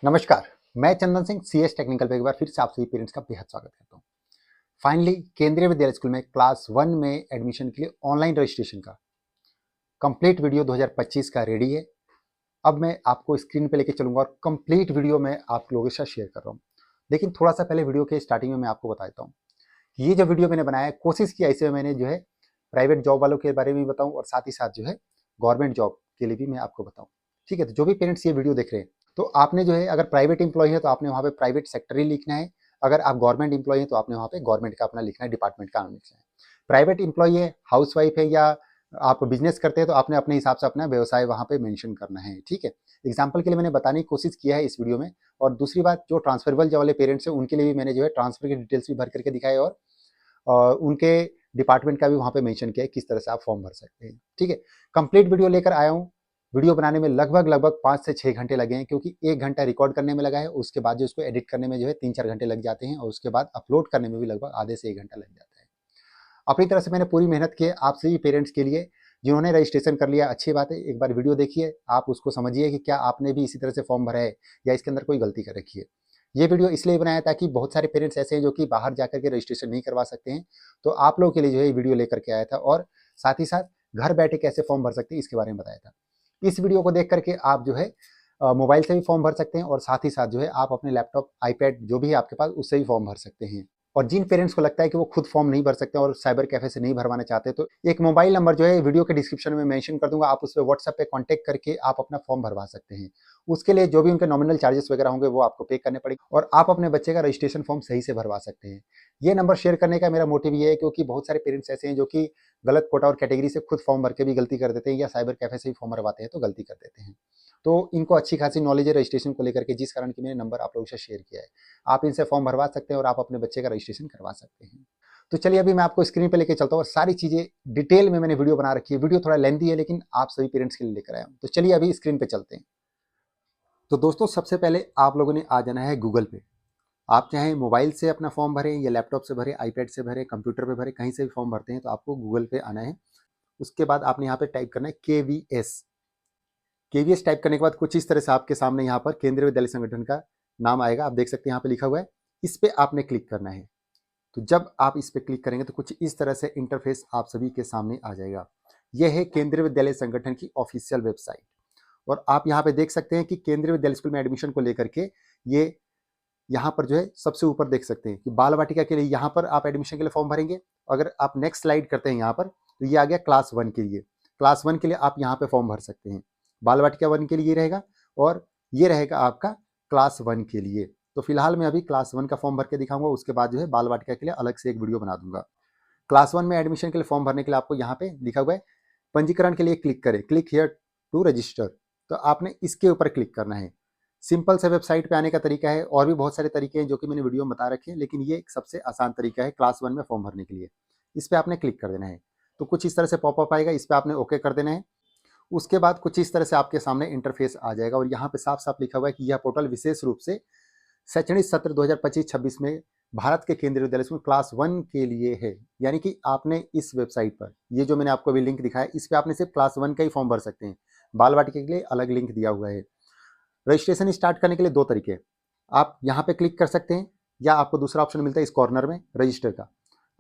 नमस्कार। मैं Chandan Singh CS technical पे एक बार फिर से आप सभी पेरेंट्स का बेहद स्वागत करता हूँ। फाइनली केंद्रीय विद्यालय स्कूल में क्लास 1 में एडमिशन के लिए ऑनलाइन रजिस्ट्रेशन का कंप्लीट वीडियो 2025 का रेडी है। अब मैं आपको स्क्रीन पे लेके चलूंगा और कंप्लीट वीडियो मैं आप लोगों के साथ शेयर कर रहा हूँ। लेकिन थोड़ा सा पहले वीडियो के स्टार्टिंग में मैं आपको बता देता हूँ कि ये जो वीडियो मैंने बनाया है, कोशिश किया इसे मैंने जो है प्राइवेट जॉब वालों के बारे में भी बताऊँ और साथ ही साथ जो है गवर्नमेंट जॉब के लिए भी मैं आपको बताऊँ। ठीक है, तो जो भी पेरेंट्स ये वीडियो देख रहे हैं, तो आपने जो है अगर प्राइवेट एम्प्लॉय है तो आपने वहाँ पे प्राइवेट सेक्टर ही लिखना है। अगर आप गवर्नमेंट एम्प्लॉय है तो आपने वहाँ पे गवर्नमेंट का अपना लिखना है, डिपार्टमेंट का नाम लिखना है। प्राइवेट एम्प्लॉय है, हाउस वाइफ है या आप बिजनेस करते हैं तो आपने अपने हिसाब से अपना व्यवसाय वहाँ पे मेंशन करना है। ठीक है, एग्जाम्पल के लिए मैंने बताने की कोशिश किया है इस वीडियो में। और दूसरी बात, जो ट्रांसफरेबल वाले पेरेंट्स हैं उनके लिए भी मैंने जो है ट्रांसफर की डिटेल्स भी भर करके दिखाए और उनके डिपार्टमेंट का भी वहाँ पे मेंशन किया है किस तरह से आप फॉर्म भर सकते हैं। ठीक है, कंप्लीट वीडियो लेकर आया हूँ। वीडियो बनाने में लगभग 5 से 6 घंटे लगे हैं, क्योंकि 1 घंटा रिकॉर्ड करने में लगा है, उसके बाद जो इसको एडिट करने में जो है 3-4 घंटे लग जाते हैं और उसके बाद अपलोड करने में भी लगभग आधे से 1 घंटा लग जाता है। अपनी तरफ से मैंने पूरी मेहनत की है आप सभी पेरेंट्स के लिए। जिन्होंने रजिस्ट्रेशन कर लिया अच्छी बात है, एक बार वीडियो देखिए, आप उसको समझिए कि क्या आपने भी इसी तरह से फॉर्म भरा है या इसके अंदर कोई गलती कर रखी है। ये वीडियो इसलिए बनाया ताकि बहुत सारे पेरेंट्स ऐसे हैं जो कि बाहर जाकर के रजिस्ट्रेशन नहीं करवा सकते हैं, तो आप लोगों के लिए जो है ये वीडियो लेकर के आया था और साथ ही साथ घर बैठे कैसे फॉर्म भर सकते हैं इसके बारे में बताया था। इस वीडियो को देख करके आप जो है मोबाइल से भी फॉर्म भर सकते हैं और साथ ही साथ जो है आप अपने लैपटॉप, आईपैड जो भी है आपके पास, उससे भी फॉर्म भर सकते हैं। और जिन पेरेंट्स को लगता है कि वो खुद फॉर्म नहीं भर सकते और साइबर कैफे से नहीं भरवाना चाहते, तो एक मोबाइल नंबर जो है वीडियो के डिस्क्रिप्शन में मेंशन कर दूंगा, आप उस पर व्हाट्सएप पे कांटेक्ट करके आप अपना फॉर्म भरवा सकते हैं। उसके लिए जो भी उनके नॉमिनल चार्जेस वगैरह होंगे वो आपको पे करने पड़ेंगे और आप अपने बच्चे का रजिस्ट्रेशन फॉर्म सही से भरवा सकते हैं। ये नंबर शेयर करने का मेरा मोटिव ये है क्योंकि बहुत सारे पेरेंट्स ऐसे हैं जो कि गलत कोटा और कैटेगरी से खुद फॉर्म भर के भी गलती कर देते हैं या साइबर कैफे से भी फॉर्म भरवाते हैं तो गलती कर देते हैं। तो इनको अच्छी खासी नॉलेज है रजिस्ट्रेशन को लेकर के, जिस कारण कि मैंने नंबर आप लोगों से शेयर किया है। आप इनसे फॉर्म भरवा सकते हैं और आप अपने बच्चे का रजिस्ट्रेशन करवा सकते हैं। तो चलिए अभी मैं आपको स्क्रीन पे लेके चलता हूँ और सारी चीजें डिटेल में मैंने वीडियो बना रखी है। वीडियो थोड़ा लेंथी है लेकिन आप सभी पेरेंट्स के लिए लेकर आया हूँ। तो चलिए अभी स्क्रीन पे चलते हैं। तो दोस्तों सबसे पहले आप लोगों ने आ जाना है गूगल पे। आप चाहे मोबाइल से अपना फॉर्म भरें या लैपटॉप से भरें, आईपैड से भरें, कंप्यूटर पे भरें, कहीं से भी फॉर्म भरते हैं तो आपको गूगल पे आना है। उसके बाद आपने यहाँ पे टाइप करना है KVS। KVS टाइप करने के बाद कुछ इस तरह से आपके सामने यहाँ पर केंद्रीय विद्यालय संगठन का नाम आएगा। आप देख सकते हैं यहाँ पे लिखा हुआ है, इस पे आपने क्लिक करना है। तो जब आप इस पे क्लिक करेंगे तो कुछ इस तरह से इंटरफेस आप सभी के सामने आ जाएगा। यह है केंद्रीय विद्यालय संगठन की ऑफिशियल वेबसाइट और आप यहाँ पे देख सकते हैं कि केंद्रीय विद्यालय स्कूल में एडमिशन को लेकर के ये यहाँ पर जो है सबसे ऊपर देख सकते हैं कि बाल वाटिका के लिए यहाँ पर आप एडमिशन के लिए फॉर्म भरेंगे। अगर आप नेक्स्ट स्लाइड करते हैं यहाँ पर तो ये आ गया क्लास 1 के लिए। क्लास 1 के लिए आप यहाँ पे फॉर्म भर सकते हैं। बाल वाटिका 1 के लिए ये रहेगा और ये रहेगा आपका क्लास 1 के लिए। तो फिलहाल मैं अभी क्लास 1 का फॉर्म भर के दिखाऊंगा, उसके बाद जो है बाल वाटिका के लिए अलग से एक वीडियो बना दूंगा। क्लास 1 में एडमिशन के लिए फॉर्म भरने के लिए आपको यहाँ पे लिखा हुआ है पंजीकरण के लिए क्लिक करें, क्लिक हियर टू रजिस्टर। तो आपने इसके ऊपर क्लिक करना है। सिंपल से वेबसाइट पे आने का तरीका है, और भी बहुत सारे तरीके हैं जो कि मैंने वीडियो में बता रखे हैं, लेकिन ये एक सबसे आसान तरीका है क्लास 1 में फॉर्म भरने के लिए। इस पर आपने क्लिक कर देना है। तो कुछ इस तरह से पॉपअप आएगा, इस पर आपने ओके कर देना है। उसके बाद कुछ इस तरह से आपके सामने इंटरफेस आ जाएगा और यहाँ पे साफ साफ लिखा हुआ है कि यह पोर्टल विशेष रूप से शैक्षणिक सत्र 2025-26 में भारत के केंद्रीय विद्यालय में क्लास 1 के लिए है। यानी कि आपने इस वेबसाइट पर, ये जो मैंने आपको अभी लिंक दिखाया, इस पे आपने सिर्फ क्लास 1 का ही फॉर्म भर सकते हैं। बाल वाटिका के लिए अलग लिंक दिया हुआ है। रजिस्ट्रेशन स्टार्ट करने के लिए दो तरीके हैं, आप यहाँ पे क्लिक कर सकते हैं या आपको दूसरा ऑप्शन मिलता है इस कॉर्नर में रजिस्टर का।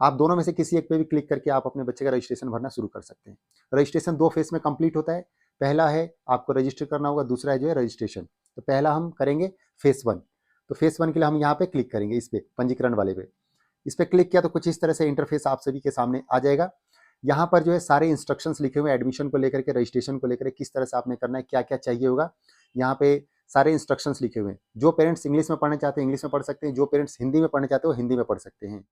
आप दोनों में से किसी एक पे भी क्लिक करके आप अपने बच्चे का रजिस्ट्रेशन भरना शुरू कर सकते हैं। रजिस्ट्रेशन 2 फेज में कंप्लीट होता है। पहला है आपको रजिस्टर करना होगा, दूसरा है जो है रजिस्ट्रेशन। तो पहला हम करेंगे फेज 1। तो फेज 1 के लिए हम यहाँ पे क्लिक करेंगे, इस पे पंजीकरण वाले पे। इस पे क्लिक किया तो कुछ इस तरह से इंटरफेस आप सभी के सामने आ जाएगा। यहाँ पर जो है सारे इंस्ट्रक्शंस लिखे हुए हैं एडमिशन को लेकर के, रजिस्ट्रेशन को लेकर के, किस तरह से आपने करना है, क्या क्या चाहिए होगा। यहाँ पे सारे इंस्ट्रक्शंस लिखे हुए हैं। जो पेरेंट्स इंग्लिश में पढ़ना चाहते हैं इंग्लिश में पढ़ सकते हैं, जो पेरेंट्स हिंदी में पढ़ना चाहते हैं वो हिंदी में पढ़ सकते हैं।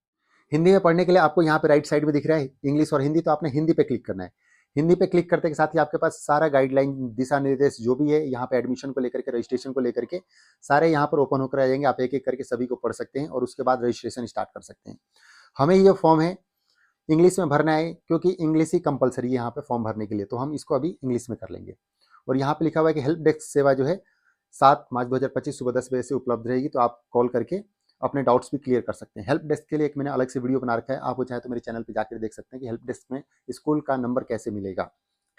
हिंदी में पढ़ने के लिए आपको यहाँ पे राइट साइड में दिख रहा है इंग्लिश और हिंदी, तो आपने हिंदी पे क्लिक करना है। हिंदी पे क्लिक करते के साथ ही आपके पास सारा गाइडलाइन, दिशा निर्देश जो भी है यहाँ पे एडमिशन को लेकर के, रजिस्ट्रेशन को लेकर के, सारे यहाँ पर ओपन होकर आ जाएंगे। आप एक एक करके सभी को पढ़ सकते हैं और उसके बाद रजिस्ट्रेशन स्टार्ट कर सकते हैं। हमें ये फॉर्म है इंग्लिश में भरना है क्योंकि इंग्लिश ही कंपलसरी है यहाँ पे फॉर्म भरने के लिए, तो हम इसको अभी इंग्लिश में कर लेंगे। और यहाँ पे लिखा हुआ है कि हेल्प डेस्क सेवा जो है 7 मार्च 2025 सुबह 10 बजे से उपलब्ध रहेगी, तो आप कॉल करके अपने डाउट्स भी क्लियर कर सकते हैं। हेल्प डेस्क के लिए एक मैंने अलग से वीडियो बना रखा है, आप चाहे तो मेरे चैनल पे जाकर देख सकते हैं कि हेल्प डेस्क में स्कूल का नंबर कैसे मिलेगा।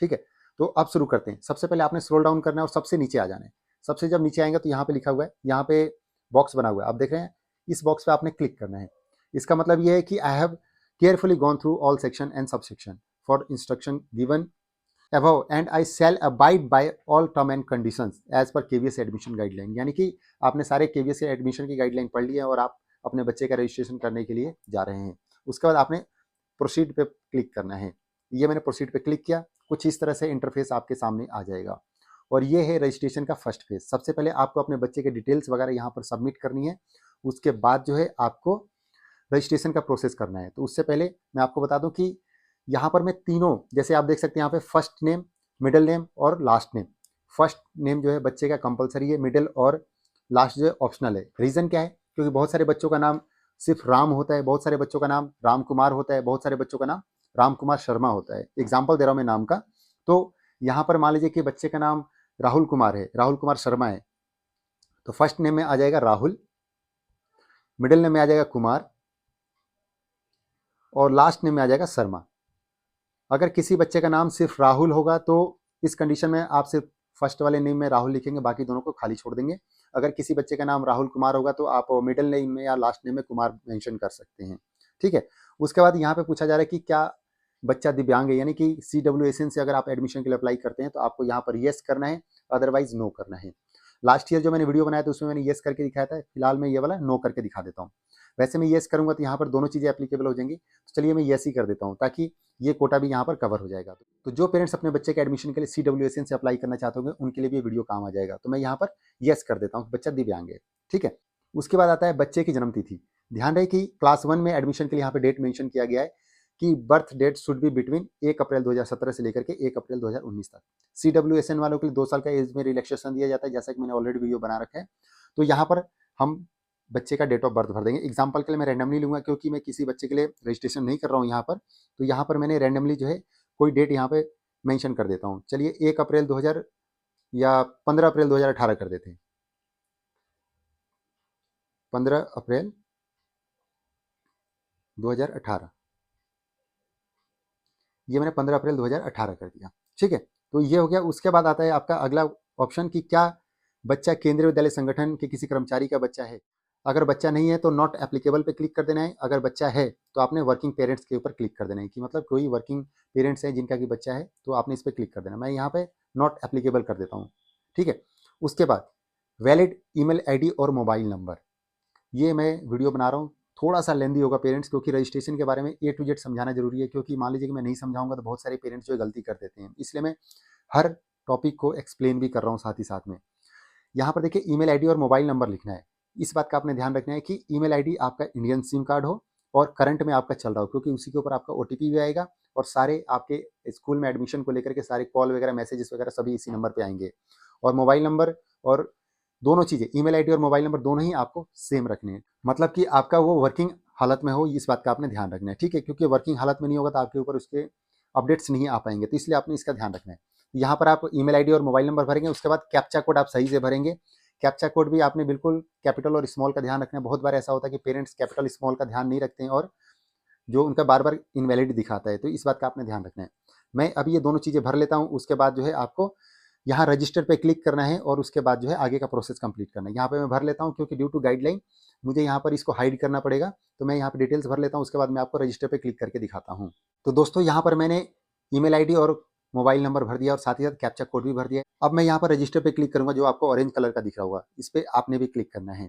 ठीक है, तो अब शुरू करते हैं। सबसे पहले आपने स्क्रॉल डाउन करना है और सबसे नीचे आ जाना है। सबसे जब नीचे आएंगे तो यहाँ पे लिखा हुआ है, यहाँ पे बॉक्स बना हुआ है, आप देख रहे हैं, इस बॉक्स पे आपने क्लिक करना है। इसका मतलब ये है कि I have carefully gone through all section and sub section for instruction given above and I shall abide by all term and conditions as per KVS admission guideline. यानी कि आपने सारे KVS एडमिशन की गाइडलाइन पढ़ ली है और आप अपने बच्चे का रजिस्ट्रेशन करने के लिए जा रहे हैं। उसके बाद आपने प्रोसीड पे क्लिक करना है। ये मैंने प्रोसीड पे क्लिक किया, कुछ इस तरह से इंटरफेस आपके सामने आ जाएगा और ये है रजिस्ट्रेशन का फर्स्ट फेज। सबसे पहले आपको अपने बच्चे के डिटेल्स वगैरह यहाँ पर सबमिट करनी है, उसके बाद जो है आपको रजिस्ट्रेशन का प्रोसेस करना है। तो उससे पहले मैं आपको बता दूं कि यहाँ पर मैं तीनों, जैसे आप देख सकते हैं यहाँ पे फर्स्ट नेम, मिडिल नेम और लास्ट नेम। फर्स्ट नेम जो है बच्चे का कंपलसरी है, मिडिल और लास्ट जो है ऑप्शनल है। रीज़न क्या है? क्योंकि बहुत सारे बच्चों का नाम सिर्फ राम होता है, बहुत सारे बच्चों का नाम राम कुमार होता है, बहुत सारे बच्चों का नाम राम कुमार शर्मा होता है। एग्जाम्पल दे रहा हूँ मैं नाम का। तो यहाँ पर मान लीजिए कि बच्चे का नाम राहुल कुमार है, राहुल कुमार शर्मा है, तो फर्स्ट नेम में आ जाएगा राहुल, मिडिल नेम में आ जाएगा कुमार और लास्ट नेम में आ जाएगा शर्मा। अगर किसी बच्चे का नाम सिर्फ राहुल होगा तो इस कंडीशन में आप सिर्फ फर्स्ट वाले नेम में राहुल लिखेंगे, बाकी दोनों को खाली छोड़ देंगे। अगर किसी बच्चे का नाम राहुल कुमार होगा तो आप मिडिल नेम में या लास्ट नेम में कुमार मेंशन कर सकते हैं, ठीक है। उसके बाद यहाँ पे पूछा जा रहा है कि क्या बच्चा दिव्यांग है, यानी कि CWSN से अगर आप एडमिशन के लिए अप्लाई करते हैं तो आपको यहाँ पर येस करना है, अदरवाइज नो करना है। लास्ट ईयर जो मैंने वीडियो बनाया था उसमें मैंने येस करके दिखाया था, फिलहाल मैं ये वाला नो करके दिखा देता हूँ। वैसे मैं येस करूंगा तो यहाँ पर दोनों चीज़ें एप्लीकेबल हो जाएंगी, तो चलिए मैं येस ही कर देता हूँ ताकि ये कोटा भी यहाँ पर कवर हो जाएगा। तो जो पेरेंट्स अपने बच्चे के एडमिशन के लिए CWSN से अप्लाई करना चाहते होंगे उनके लिए भी वीडियो काम आ जाएगा। तो मैं यहाँ पर येस कर देता हूँ, बच्चा दिव्यांग है, ठीक है। उसके बाद आता है बच्चे की जन्म तिथि। ध्यान रहे कि क्लास 1 में एडमिशन के लिए यहाँ पे डेट मेंशन किया गया है कि birth date should be between 1 April 2017 से लेकर के 1 अप्रैल 2019 तक। CWSN वालों के लिए 2 साल का एज में रिलैक्सेशन दिया जाता है, जैसा कि मैंने ऑलरेडी वीडियो बना रखा है। तो यहाँ पर हम बच्चे का डेट ऑफ बर्थ भर देंगे। एग्जाम्पल के लिए मैं रैंडमली लूंगा क्योंकि मैं किसी बच्चे के लिए रजिस्ट्रेशन नहीं कर रहा हूँ यहाँ पर। तो यहाँ पर मैंने रैंडमली जो है कोई डेट यहाँ पे मेंशन कर देता हूँ। चलिए 1 अप्रैल 2000 या 15 अप्रैल 2018 कर देते हैं। 15 अप्रैल 2018, ये मैंने 15 अप्रैल 2018 कर दिया, ठीक है। तो ये हो गया। उसके बाद आता है आपका अगला ऑप्शन कि क्या बच्चा केंद्रीय विद्यालय संगठन के किसी कर्मचारी का बच्चा है। अगर बच्चा नहीं है तो नॉट एप्लीकेबल पे क्लिक कर देना है। अगर बच्चा है तो आपने वर्किंग पेरेंट्स के ऊपर क्लिक कर देना है कि मतलब कोई वर्किंग पेरेंट्स हैं जिनका कि बच्चा है तो आपने इस पर क्लिक कर देना। मैं यहाँ पे नॉट एप्लीकेबल कर देता हूँ, ठीक है। उसके बाद वैलिड ईमेल आईडी और मोबाइल नंबर, ये मैं वीडियो बना रहा हूँ, थोड़ा सा लेंदी होगा पेरेंट्स, क्योंकि रजिस्ट्रेशन के बारे में A to Z समझाना जरूरी है। क्योंकि मान लीजिए कि मैं नहीं समझाऊंगा तो बहुत सारे पेरेंट्स जो है गलती कर देते हैं, इसलिए मैं हर टॉपिक को एक्सप्लेन भी कर रहा हूँ साथ ही साथ में। यहाँ पर देखिए ईमेल आईडी और मोबाइल नंबर लिखना है। इस बात का आपने ध्यान रखना है कि ईमेल आईडी आपका इंडियन सिम कार्ड हो और करंट में आपका चल रहा हो, क्योंकि उसी के ऊपर आपका OTP भी आएगा और सारे आपके स्कूल में एडमिशन को लेकर के सारे कॉल वगैरह मैसेजेस वगैरह सभी इसी नंबर पे आएंगे। और मोबाइल नंबर और दोनों चीज़ें, ईमेल आईडी और मोबाइल नंबर दोनों ही आपको सेम रखने हैं, मतलब कि आपका वो वर्किंग हालत में हो, इस बात का आपने ध्यान रखना है, ठीक है। क्योंकि वर्किंग हालत में नहीं होगा तो आपके ऊपर उसके अपडेट्स नहीं आ पाएंगे, तो इसलिए आपने इसका ध्यान रखना है। यहाँ पर आप ईमेल आईडी और मोबाइल नंबर भरेंगे, उसके बाद कैप्चा कोड आप सही से भरेंगे। कैप्चा कोड भी आपने बिल्कुल कैपिटल और स्मॉल का ध्यान रखना है। बहुत बार ऐसा होता है कि पेरेंट्स कैपिटल स्मॉल का ध्यान नहीं रखते हैं और जो उनका बार बार इनवैलिड दिखाता है, तो इस बात का आपने ध्यान रखना है। मैं अभी ये दोनों चीज़ें भर लेता हूँ, उसके बाद जो है आपको यहाँ रजिस्टर पे क्लिक करना है और उसके बाद जो है आगे का प्रोसेस कंप्लीट करना है। यहाँ पे मैं भर लेता हूँ क्योंकि ड्यू टू गाइडलाइन मुझे यहाँ पर इसको हाइड करना पड़ेगा, तो मैं यहाँ पे डिटेल्स भर लेता हूँ, उसके बाद मैं आपको रजिस्टर पे क्लिक करके दिखाता हूँ। तो दोस्तों यहाँ पर मैंने ईमेल आईडी और मोबाइल नंबर भर दिया और साथ ही साथ कैप्चा कोड भी भर दिया। अब मैं यहाँ पर रजिस्टर पे क्लिक करूँगा, जो आपको ऑरेंज कलर का दिख रहा होगा, इस पर आपने भी क्लिक करना है।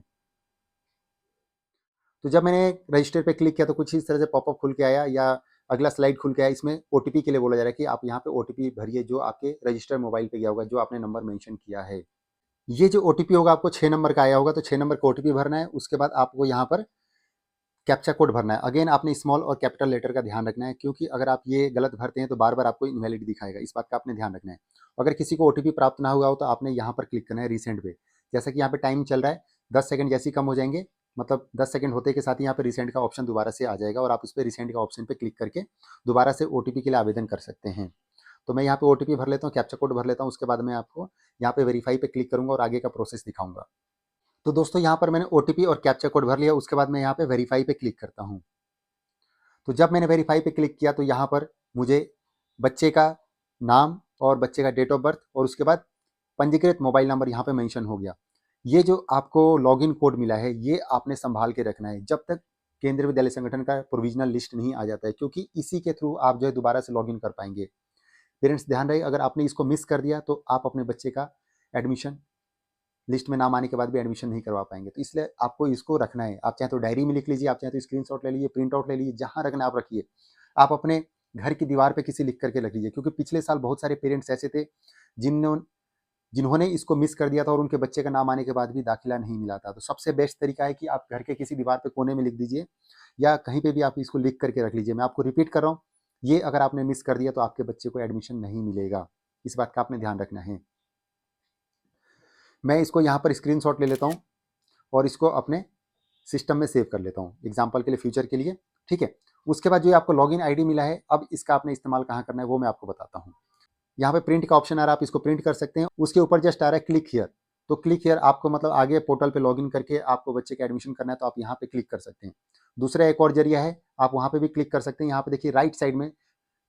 तो जब मैंने रजिस्टर पे क्लिक किया तो कुछ इस तरह से पॉपअप खुल के आया या अगला स्लाइड खुल के आया। इसमें OTP के लिए बोला जा रहा है कि आप यहाँ पे OTP भरिए जो आपके रजिस्टर मोबाइल पे गया होगा, जो आपने नंबर मेंशन किया है। ये जो OTP होगा आपको 6 नंबर का आया होगा, तो 6 नंबर का OTP भरना है। उसके बाद आपको यहाँ पर कैप्चा कोड भरना है। अगेन आपने स्मॉल और कैपिटल लेटर का ध्यान रखना है, क्योंकि अगर आप ये गलत भरते हैं तो बार बार आपको इनवैलिड दिखाएगा, इस बात का आपने ध्यान रखना है। अगर किसी को OTP प्राप्त ना हुआ हो तो आपने यहाँ पर क्लिक करना है रिसेंट पे। जैसा कि यहाँ पे टाइम चल रहा है, 10 सेकंड जैसे ही कम हो जाएंगे, मतलब 10 सेकंड होते के साथ ही यहाँ पे रिसेंट का ऑप्शन दोबारा से आ जाएगा और आप उस पर रिसेंट का ऑप्शन पे क्लिक करके दोबारा से OTP के लिए आवेदन कर सकते हैं। तो मैं यहाँ पे OTP भर लेता हूँ, कैप्चा कोड भर लेता हूँ, उसके बाद मैं आपको यहाँ पे वेरीफाई पे क्लिक करूँगा और आगे का प्रोसेस दिखाऊंगा। तो दोस्तों यहाँ पर मैंने OTP और कैप्चा कोड भर लिया, उसके बाद मैं यहाँ पे वेरीफाई पे क्लिक करता हूँ। तो जब मैंने वेरीफाई पे क्लिक किया तो यहाँ पर मुझे बच्चे का नाम और बच्चे का डेट ऑफ बर्थ और उसके बाद पंजीकृत मोबाइल नंबर यहाँ पे मेंशन हो गया। ये जो आपको लॉगिन कोड मिला है ये आपने संभाल के रखना है जब तक केंद्रीय विद्यालय संगठन का प्रोविजनल लिस्ट नहीं आ जाता है, क्योंकि इसी के थ्रू आप जो है दोबारा से लॉगिन कर पाएंगे। पेरेंट्स ध्यान रहे, अगर आपने इसको मिस कर दिया तो आप अपने बच्चे का एडमिशन लिस्ट में नाम आने के बाद भी एडमिशन नहीं करवा पाएंगे। तो इसलिए आपको इसको रखना है। आप चाहे तो डायरी में लिख लीजिए, आप चाहे तो स्क्रीनशॉट ले लीजिए, प्रिंट आउट ले लीजिए, जहाँ रखना आप रखिए। आप अपने घर की दीवार पे किसी लिख करके रख लीजिए, क्योंकि पिछले साल बहुत सारे पेरेंट्स ऐसे थे जिन्होंने इसको मिस कर दिया था और उनके बच्चे का नाम आने के बाद भी दाखिला नहीं मिला था। तो सबसे बेस्ट तरीका है कि आप घर के किसी दीवार पे कोने में लिख दीजिए या कहीं पे भी आप इसको लिख करके रख लीजिए। मैं आपको रिपीट कर रहा हूँ, ये अगर आपने मिस कर दिया तो आपके बच्चे को एडमिशन नहीं मिलेगा। इस बात का आपने ध्यान रखना है। मैं इसको यहाँ पर स्क्रीनशॉट ले लेता हूँ और इसको अपने सिस्टम में सेव कर लेता हूँ एग्जाम्पल के लिए, फ्यूचर के लिए। ठीक है, उसके बाद जो आपको लॉगिन आईडी मिला है, अब इसका आपने इस्तेमाल कहाँ करना है वो मैं आपको बताता हूँ। यहाँ पे प्रिंट का ऑप्शन आ रहा है, आप इसको प्रिंट कर सकते हैं। उसके ऊपर जस्ट आ रहा है क्लिक हियर। तो क्लिक हियर आपको मतलब आगे पोर्टल पे लॉगिन करके आपको बच्चे का एडमिशन करना है तो आप यहाँ पे क्लिक कर सकते हैं। दूसरा एक और जरिया है, आप वहाँ पे भी क्लिक कर सकते हैं। यहाँ पे देखिए राइट साइड में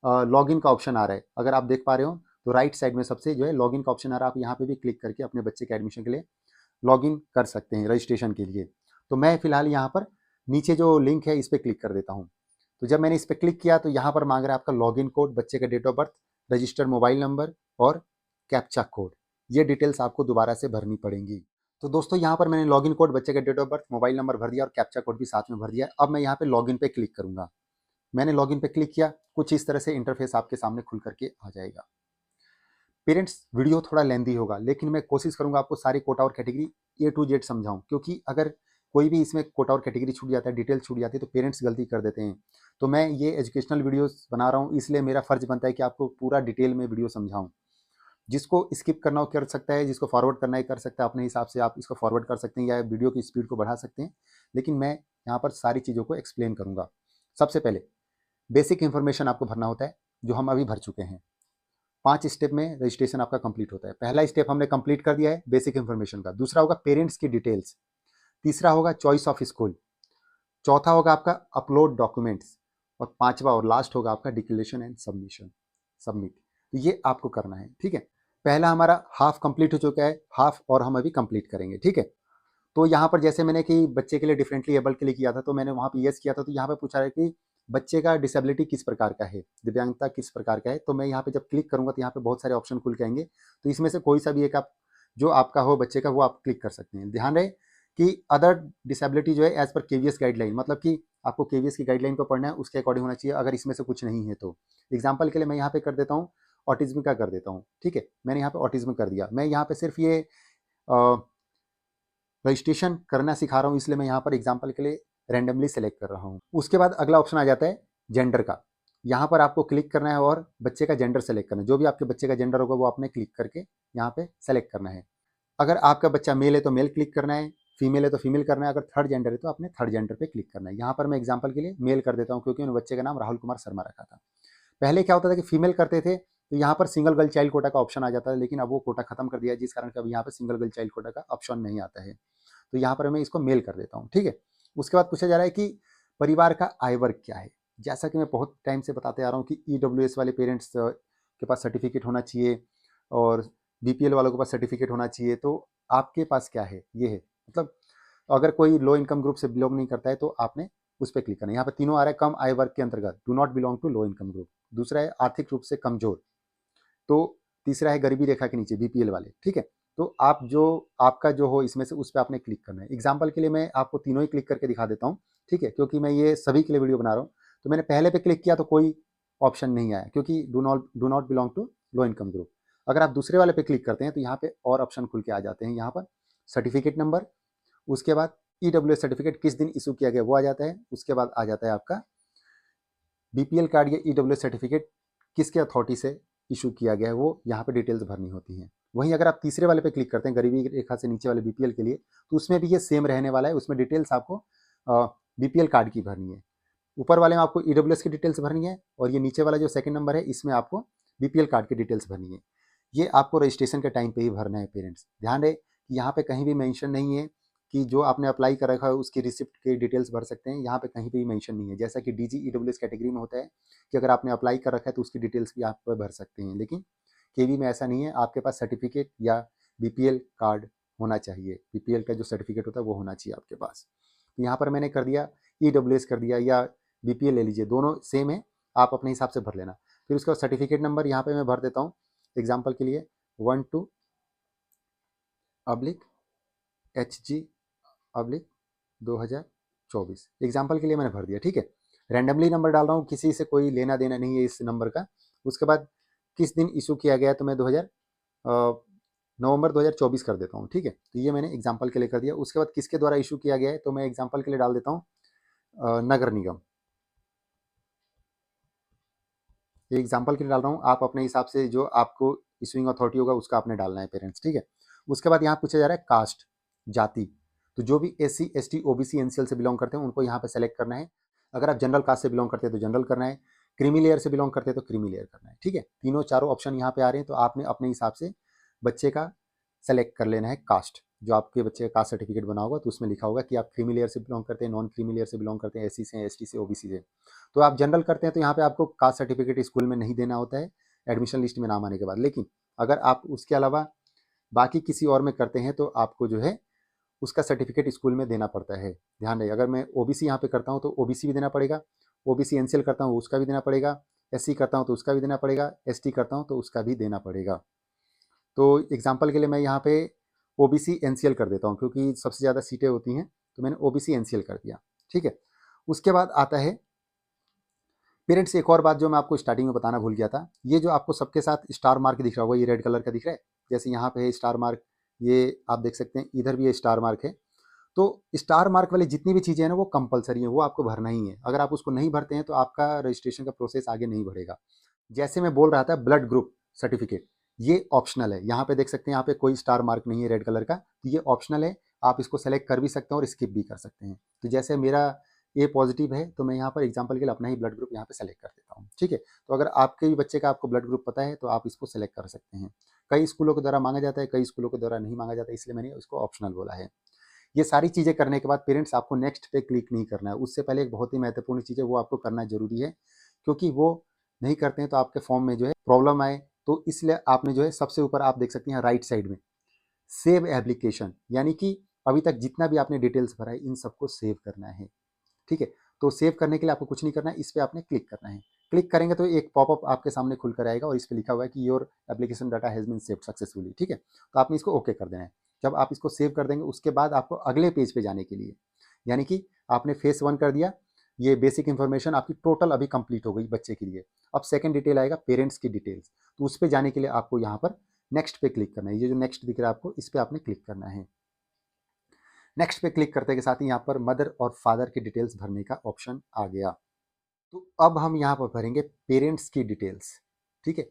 लॉगिन का ऑप्शन आ रहा है, अगर आप देख पा रहे हो तो राइट साइड में सबसे जो है लॉगिन का ऑप्शन आ रहा है। आप यहाँ पे भी क्लिक करके अपने बच्चे के एडमिशन के लिए लॉगिन कर सकते हैं रजिस्ट्रेशन के लिए। तो मैं फिलहाल यहाँ पर नीचे जो लिंक है इस पर क्लिक कर देता हूँ। तो जब मैंने इस पर क्लिक किया तो यहाँ पर मांग रहा है आपका लॉगिन कोड, बच्चे का date of birth, registered mobile number और कैप्चा कोड। ये डिटेल्स आपको दोबारा से भरनी पड़ेंगी। तो दोस्तों यहाँ पर मैंने लॉगिन कोड, बच्चे का date of birth, mobile number भर दिया और कैप्चा कोड भी साथ में भर दिया। अब मैं यहाँ पे लॉगिन पे क्लिक करूंगा। मैंने लॉगिन पे क्लिक किया, कुछ इस तरह से इंटरफेस आपके सामने खुल करके आ जाएगा। पेरेंट्स वीडियो थोड़ा लेंदी होगा लेकिन मैं कोशिश करूंगा आपको सारी कोटा और कैटेगरी ए टू जेड समझाऊं, क्योंकि अगर कोई भी इसमें कोटा और कैटेगरी छूट जाता है, डिटेल छूट जाती है तो पेरेंट्स गलती कर देते हैं। तो मैं ये एजुकेशनल वीडियोस बना रहा हूँ, इसलिए मेरा फर्ज बनता है कि आपको पूरा डिटेल में वीडियो समझाऊं। जिसको स्किप करना हो कर सकता है, जिसको फॉरवर्ड करना है कर सकता है, अपने हिसाब से आप इसको फॉरवर्ड कर सकते हैं या वीडियो की स्पीड को बढ़ा सकते हैं। लेकिन मैं यहाँ पर सारी चीज़ों को एक्सप्लेन करूँगा। सबसे पहले बेसिक इन्फॉर्मेशन आपको भरना होता है, जो हम अभी भर चुके हैं। 5 स्टेप में रजिस्ट्रेशन आपका कंप्लीट होता है। पहला स्टेप हमने कंप्लीट कर दिया है बेसिक इन्फॉर्मेशन का। दूसरा होगा पेरेंट्स की डिटेल्स। तीसरा होगा चॉइस ऑफ स्कूल। चौथा होगा आपका अपलोड डॉक्यूमेंट्स। और पांचवा और लास्ट होगा आपका डिक्लेरेशन एंड सबमिट। तो ये आपको करना है। ठीक है, पहला हमारा हाफ कंप्लीट हो चुका है, हाफ और हम अभी कंप्लीट करेंगे। ठीक है, तो यहाँ पर जैसे मैंने कि बच्चे के लिए डिफरेंटली एबल्ड के लिए किया था तो मैंने वहाँ पे यस किया था। तो यहाँ पे पूछा है कि बच्चे का डिसेबिलिटी किस प्रकार का है, दिव्यांगता किस प्रकार का है। तो मैं यहाँ पे जब क्लिक करूंगा तो यहाँ पे बहुत सारे ऑप्शन खुल के आएंगे। तो इसमें से कोई सा भी एक आप जो आपका हो बच्चे का वो आप क्लिक कर सकते हैं। ध्यान रहे कि अदर डिसेबिलिटी जो है एज पर केवीएस गाइडलाइन, मतलब कि आपको केवीएस की गाइडलाइन को पढ़ना है उसके अकॉर्डिंग होना चाहिए। अगर इसमें से कुछ नहीं है तो एग्जाम्पल के लिए मैं यहाँ पे कर देता हूँ ऑटिज्म का कर देता हूँ। ठीक है, मैंने यहाँ पे ऑटिज्म कर दिया। मैं यहाँ पे सिर्फ ये रजिस्ट्रेशन करना सिखा रहा हूँ, इसलिए मैं यहाँ पर एग्जाम्पल के लिए रैंडमली सेलेक्ट कर रहा हूँ। उसके बाद अगला ऑप्शन आ जाता है जेंडर का। यहाँ पर आपको क्लिक करना है और बच्चे का जेंडर सेलेक्ट करना है। जो भी आपके बच्चे का जेंडर होगा वो आपने क्लिक करके यहाँ पे सेलेक्ट करना है। अगर आपका बच्चा मेल है तो मेल क्लिक करना है, फीमेल है तो फीमेल करना है, अगर थर्ड जेंडर है तो आपने थर्ड जेंडर पे क्लिक करना है। यहाँ पर मैं एग्जाम्पल के लिए मेल कर देता हूँ क्योंकि उन्होंने बच्चे का नाम राहुल कुमार शर्मा रखा था। पहले क्या होता था कि फीमेल करते थे तो यहाँ पर सिंगल गर्ल चाइल्ड कोटा का ऑप्शन आ जाता है, लेकिन अब वो कोटा खत्म कर दिया है, जिस कारण अब यहाँ पर सिंगल गर्ल चाइल्ड कोटा का ऑप्शन नहीं आता है। तो यहाँ पर मैं इसको मेल कर देता हूँ। ठीक है, उसके बाद पूछा जा रहा है कि परिवार का आय वर्ग क्या है। जैसा कि मैं बहुत टाइम से बताते आ रहा हूँ कि ईडब्ल्यूएस वाले पेरेंट्स के पास सर्टिफिकेट होना चाहिए और बीपीएल वालों के पास सर्टिफिकेट होना चाहिए। तो आपके पास क्या है, ये है मतलब अगर कोई लो इनकम ग्रुप से बिलोंग नहीं करता है तो आपने उस पर क्लिक करना है। यहाँ पर तीनों आ रहा है कम आय वर्ग के अंतर्गत, do not belong to low income group. दूसरा है आर्थिक रूप से कमजोर। तो तीसरा है गरीबी रेखा के नीचे, बीपीएल वाले। ठीक है, तो आप जो आपका जो हो इसमें से उस पर आपने क्लिक करना है। एग्जाम्पल के लिए मैं आपको तीनों ही क्लिक करके दिखा देता हूँ। ठीक है, क्योंकि मैं ये सभी के लिए वीडियो बना रहा हूँ। तो मैंने पहले पे क्लिक किया तो कोई ऑप्शन नहीं आया क्योंकि do not belong to low income group. अगर आप दूसरे वाले पे क्लिक करते हैं तो यहाँ पे और ऑप्शन खुल के आ जाते हैं। यहाँ पर सर्टिफिकेट नंबर, उसके बाद ईडब्ल्यूएस सर्टिफिकेट किस दिन इशू किया गया वो आ जाता है। उसके बाद आ जाता है आपका बीपीएल कार्ड या ईडब्ल्यूएस सर्टिफिकेट किसके अथॉरिटी से इशू किया गया है, वो यहाँ पे डिटेल्स भरनी होती हैं। वहीं अगर आप तीसरे वाले पे क्लिक करते हैं गरीबी रेखा से नीचे वाले बीपीएल के लिए, तो उसमें भी ये सेम रहने वाला है। उसमें डिटेल्स आपको बीपीएल कार्ड की भरनी है। ऊपर वाले में आपको ईडब्ल्यूएस की डिटेल्स भरनी है और ये नीचे वाला जो सेकंड नंबर है इसमें आपको बीपीएल कार्ड की डिटेल्स भरनी है। ये आपको रजिस्ट्रेशन के टाइम पे ही भरना है। पेरेंट्स ध्यान रहे कि यहाँ पे कहीं भी मेंशन नहीं है कि जो आपने अप्लाई कर रखा है उसकी रिसिप्ट की डिटेल्स भर सकते हैं। यहाँ पे कहीं पे भी मेंशन नहीं है, जैसा कि डीजी ईडब्ल्यूएस कैटेगरी में होता है कि अगर आपने अप्लाई कर रखा है तो उसकी डिटेल्स भी आप भर सकते हैं। लेकिन केवी में ऐसा नहीं है, आपके पास सर्टिफिकेट या बीपीएल कार्ड होना चाहिए, बीपीएल का जो सर्टिफिकेट होता है वो होना चाहिए आपके पास। तो यहाँ पर मैंने कर दिया, ईडब्ल्यूएस कर दिया या बीपीएल ले लीजिए, दोनों सेम है, आप अपने हिसाब से भर लेना। फिर उसका सर्टिफिकेट नंबर यहाँ पे मैं भर देता हूँ एग्जाम्पल के लिए 12/HG/2024 एग्जाम्पल के लिए मैंने भर दिया, ठीक है। रैंडमली नंबर डाल रहा हूँ, किसी से कोई लेना देना नहीं है इस नंबर का। उसके बाद किस दिन इशू किया गया तो मैं नवंबर 2024 कर देता हूँ, ठीक है। तो ये मैंने एग्जाम्पल के लिए कर दिया। उसके बाद किसके द्वारा इशू किया गया है तो मैं एग्जाम्पल के लिए डाल देता हूँ नगर निगम, ये एग्जाम्पल के लिए डाल रहा हूँ। आप अपने हिसाब से जो आपको इशूइंग अथॉरिटी होगा उसका आपने डालना है पेरेंट्स, ठीक है। उसके बाद यहाँ पूछा जा रहा है कास्ट, जाति, तो जो भी SC ST OBC NCL से बिलोंग करते हैं उनको यहाँ पे सेलेक्ट करना है। अगर आप जनरल कास्ट से बिलोंग करते हैं तो जनरल करना है, क्रीमी लेयर से बिलोंग करते हैं तो क्रीमी लेयर करना है, ठीक है। तीनों चारों ऑप्शन यहाँ पे आ रहे हैं, तो आपने अपने हिसाब से बच्चे का सेलेक्ट कर लेना है कास्ट। जो आपके बच्चे का कास्ट सर्टिफिकेट बना होगा तो उसमें लिखा होगा कि आप क्रीमी लेयर से बिलोंग करते हैं, नॉन क्रीमी लेयर से बिलोंग करते हैं, SC से, ST से, OBC से। तो आप जनरल करते हैं तो यहाँ पे आपको कास्ट सर्टिफिकेट स्कूल में नहीं देना होता है एडमिशन लिस्ट में नाम आने के बाद। लेकिन अगर आप उसके अलावा बाकी किसी और में करते हैं तो आपको जो है उसका सर्टिफिकेट स्कूल में देना पड़ता है। ध्यान रहे, अगर मैं OBC यहाँ पे करता हूँ तो OBC भी देना पड़ेगा, OBC NCL करता हूँ उसका भी देना पड़ेगा, SC करता हूँ तो उसका भी देना पड़ेगा, ST करता हूँ तो उसका भी देना पड़ेगा। तो एग्जाम्पल के लिए मैं यहाँ पे OBC NCL कर देता हूँ क्योंकि सबसे ज़्यादा सीटें होती हैं, तो मैंने OBC NCL कर दिया, ठीक है। उसके बाद आता है पेरेंट्स। एक और बात जो मैं आपको स्टार्टिंग में बताना भूल गया था, ये जो आपको सबके साथ स्टार मार्क दिख रहा होगा, ये रेड कलर का दिख रहा है, जैसे यहाँ पे है स्टार मार्क, ये आप देख सकते हैं, इधर भी ये स्टार मार्क है। तो स्टार मार्क वाली जितनी भी चीज़ें हैं ना वो कंपलसरी है, वो आपको भरना ही है। अगर आप उसको नहीं भरते हैं तो आपका रजिस्ट्रेशन का प्रोसेस आगे नहीं बढ़ेगा। जैसे मैं बोल रहा था ब्लड ग्रुप सर्टिफिकेट, ये ऑप्शनल है। यहाँ पे देख सकते हैं, यहाँ पे कोई स्टार मार्क नहीं है रेड कलर का, तो ये ऑप्शनल है। आप इसको सेलेक्ट कर भी सकते हैं और स्किप भी कर सकते हैं। तो जैसे मेरा A पॉजिटिव है तो मैं यहाँ पर एग्जाम्पल के लिए अपना ही ब्लड ग्रुप यहाँ पे सेलेक्ट कर देता हूँ, ठीक है। तो अगर आपके भी बच्चे का आपको ब्लड ग्रुप पता है तो आप इसको सेलेक्ट कर सकते हैं। कई स्कूलों के द्वारा मांगा जाता है, कई स्कूलों के द्वारा नहीं मांगा जाता है, इसलिए मैंने उसको ऑप्शनल बोला है। ये सारी चीज़ें करने के बाद पेरेंट्स आपको नेक्स्ट पे क्लिक नहीं करना है। उससे पहले एक बहुत ही महत्वपूर्ण चीज़ है, वो आपको करना जरूरी है, क्योंकि वो नहीं करते हैं तो आपके फॉर्म में जो है प्रॉब्लम आए। तो इसलिए आपने जो है सबसे ऊपर आप देख सकते हैं राइट साइड में सेव एप्लीकेशन, यानी कि अभी तक जितना भी आपने डिटेल्स भरा है इन सबको सेव करना है, ठीक है। तो सेव करने के लिए आपको कुछ नहीं करना है, इस पर आपने क्लिक करना है। क्लिक करेंगे तो एक पॉपअप आपके सामने खुलकर आएगा और इस पर लिखा हुआ है कि your application data has been saved successfully, ठीक है। तो आपने इसको ओके कर देना है। जब आप इसको सेव कर देंगे उसके बाद आपको अगले पेज पे जाने के लिए, यानी कि आपने फेस 1 कर दिया, ये बेसिक इन्फॉर्मेशन आपकी टोटल अभी कंप्लीट हो गई बच्चे के लिए। अब सेकंड डिटेल आएगा पेरेंट्स की डिटेल्स, तो उस पर जाने के लिए आपको यहाँ पर नेक्स्ट पे क्लिक करना है। ये जो नेक्स्ट दिख रहा है आपको, इस पर आपने क्लिक करना है। नेक्स्ट पे क्लिक करते के साथ ही यहाँ पर मदर और फादर की डिटेल्स भरने का ऑप्शन आ गया। तो अब हम यहाँ पर भरेंगे पेरेंट्स की डिटेल्स, ठीक है।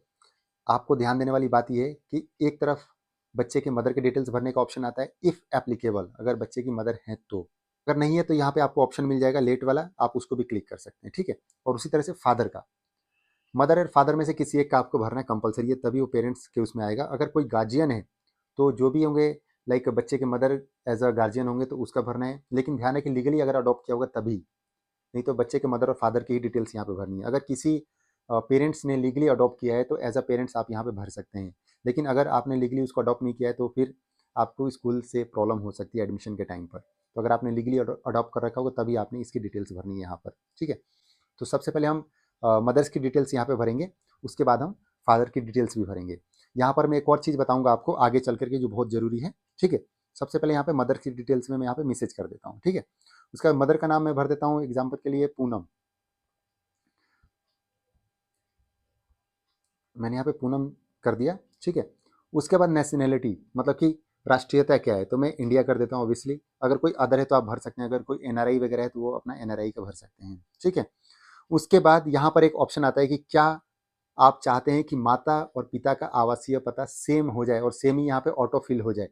आपको ध्यान देने वाली बात यह है कि एक तरफ बच्चे के मदर के डिटेल्स भरने का ऑप्शन आता है इफ़ एप्लीकेबल, अगर बच्चे की मदर है तो। अगर नहीं है तो यहाँ पे आपको ऑप्शन मिल जाएगा लेट वाला, आप उसको भी क्लिक कर सकते हैं, ठीक है। और उसी तरह से फादर का, मदर और फादर में से किसी एक का आपको भरना है कंपलसरी है, तभी वो पेरेंट्स के उसमें आएगा। अगर कोई गार्जियन है तो जो भी होंगे, लाइक बच्चे के मदर एज अ गार्जियन होंगे तो उसका भरना है, लेकिन ध्यान है कि लीगली अगर अडॉप्ट किया होगा तभी, नहीं तो बच्चे के मदर और फादर की ही डिटेल्स यहाँ पे भरनी है। अगर किसी पेरेंट्स ने लीगली अडॉप्ट किया है तो एज अ पेरेंट्स आप यहाँ पे भर सकते हैं, लेकिन अगर आपने लीगली उसको अडॉप्ट नहीं किया है तो फिर आपको स्कूल से प्रॉब्लम हो सकती है एडमिशन के टाइम पर। तो अगर आपने लीगली अडॉप्ट कर रखा होगा तभी आपने इसकी डिटेल्स भरनी है यहाँ पर, ठीक है। तो सबसे पहले हम मदर्स की डिटेल्स यहाँ पे भरेंगे, उसके बाद हम फादर की डिटेल्स भी भरेंगे। यहाँ पर मैं एक और चीज़ बताऊँगा आपको आगे चल करके जो बहुत ज़रूरी है, ठीक है। सबसे पहले यहाँ पे मदर की डिटेल्स में मैं यहाँ पे मैसेज कर देता हूँ, ठीक है। उसका मदर का नाम मैं भर देता हूँ एग्जाम्पल के लिए पूनम, मैंने यहाँ पे पूनम कर दिया, ठीक है। उसके बाद नेशनैलिटी, मतलब कि राष्ट्रीयता क्या है, तो मैं इंडिया कर देता हूँ ऑब्वियसली। अगर कोई अदर है तो आप भर सकते हैं, अगर कोई NRI वगैरह है तो वो अपना NRI का भर सकते हैं, ठीक है। उसके बाद यहाँ पर एक ऑप्शन आता है कि क्या आप चाहते हैं कि माता और पिता का आवासीय पता सेम हो जाए, और सेम ही यहाँ पे ऑटो फिल हो जाए।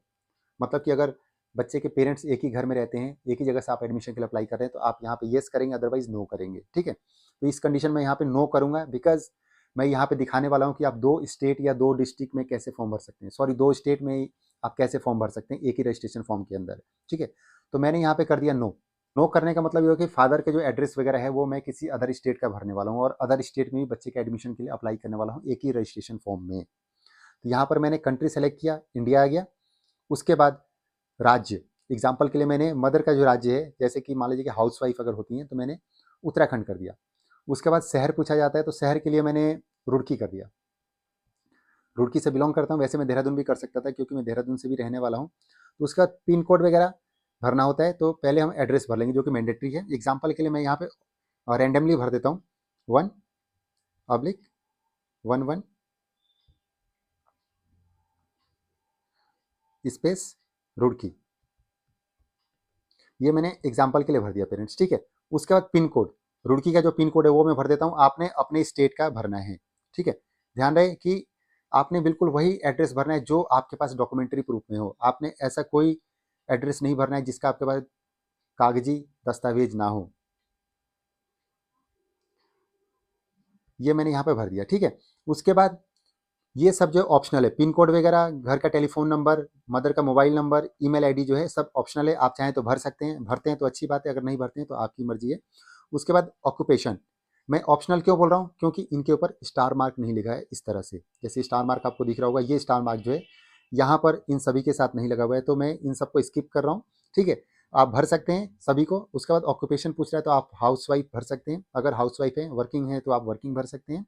मतलब कि अगर बच्चे के पेरेंट्स एक ही घर में रहते हैं, एक ही जगह से आप एडमिशन के लिए अप्लाई कर रहे हैं, तो आप यहाँ पे येस करेंगे, अदरवाइज नो करेंगे, ठीक है। तो इस कंडीशन में यहाँ पे नो करूँगा, बिकॉज मैं यहाँ पे दिखाने वाला हूँ कि आप 2 स्टेट या 2 डिस्ट्रिक्ट में कैसे फॉर्म भर सकते हैं, सॉरी 2 स्टेट में आप कैसे फॉर्म भर सकते हैं एक ही रजिस्ट्रेशन फॉर्म के अंदर, ठीक है। तो मैंने यहाँ पे कर दिया नो। नो करने का मतलब ये हो कि फादर के जो एड्रेस वगैरह है वो मैं किसी अदर स्टेट का भरने वाला हूँ, और अदर स्टेट में भी बच्चे के एडमिशन के लिए अप्लाई करने वाला हूँ एक ही रजिस्ट्रेशन फॉर्म में। तो यहाँ पर मैंने कंट्री सेलेक्ट किया, इंडिया आ गया। उसके बाद राज्य, एग्जाम्पल के लिए मैंने मदर का जो राज्य है, जैसे कि मान लीजिए कि हाउस वाइफ अगर होती हैं तो मैंने उत्तराखंड कर दिया। उसके बाद शहर पूछा जाता है तो शहर के लिए मैंने रुड़की कर दिया। रुड़की से बिलोंग करता हूँ, वैसे मैं देहरादून भी कर सकता था क्योंकि मैं देहरादून से भी रहने वाला हूँ। तो उसका पिन कोड वगैरह भरना होता है, तो पहले हम एड्रेस भर लेंगे जो कि मैंडेटरी है। एग्जाम्पल के लिए मैं यहाँ पे रैंडमली भर देता हूँ 1/11 स्पेस रुड़की, ये मैंने एग्जाम्पल के लिए भर दिया पेरेंट्स, ठीक है। उसके बाद पिन कोड, रुड़की का जो पिन कोड है वो मैं भर देता हूँ, आपने अपने स्टेट का भरना है, ठीक है। ध्यान रहे कि आपने बिल्कुल वही एड्रेस भरना है जो आपके पास डॉक्यूमेंट्री प्रूफ में हो। आपने ऐसा कोई एड्रेस नहीं भरना है जिसका आपके पास कागजी दस्तावेज ना हो। ये मैंने यहाँ पे भर दिया, ठीक है। उसके बाद ये सब जो ऑप्शनल है, पिन कोड वगैरह, घर का टेलीफोन नंबर, मदर का मोबाइल नंबर, ईमेल आईडी जो है सब ऑप्शनल है। आप चाहें तो भर सकते हैं, भरते हैं तो अच्छी बात है, अगर नहीं भरते हैं तो आपकी मर्जी है। उसके बाद ऑक्यूपेशन, मैं ऑप्शनल क्यों बोल रहा हूँ, क्योंकि इनके ऊपर स्टार मार्क नहीं लिखा है इस तरह से। जैसे स्टार मार्क आपको दिख रहा होगा, ये स्टार मार्क जो है यहाँ पर इन सभी के साथ नहीं लगा हुआ है, तो मैं इन सबको स्किप कर रहा हूँ, ठीक है। आप भर सकते हैं सभी को। उसके बाद ऑक्यूपेशन पूछ रहा है तो आप हाउस वाइफ भर सकते हैं, अगर हाउस वाइफ है, वर्किंग है तो आप वर्किंग भर सकते हैं,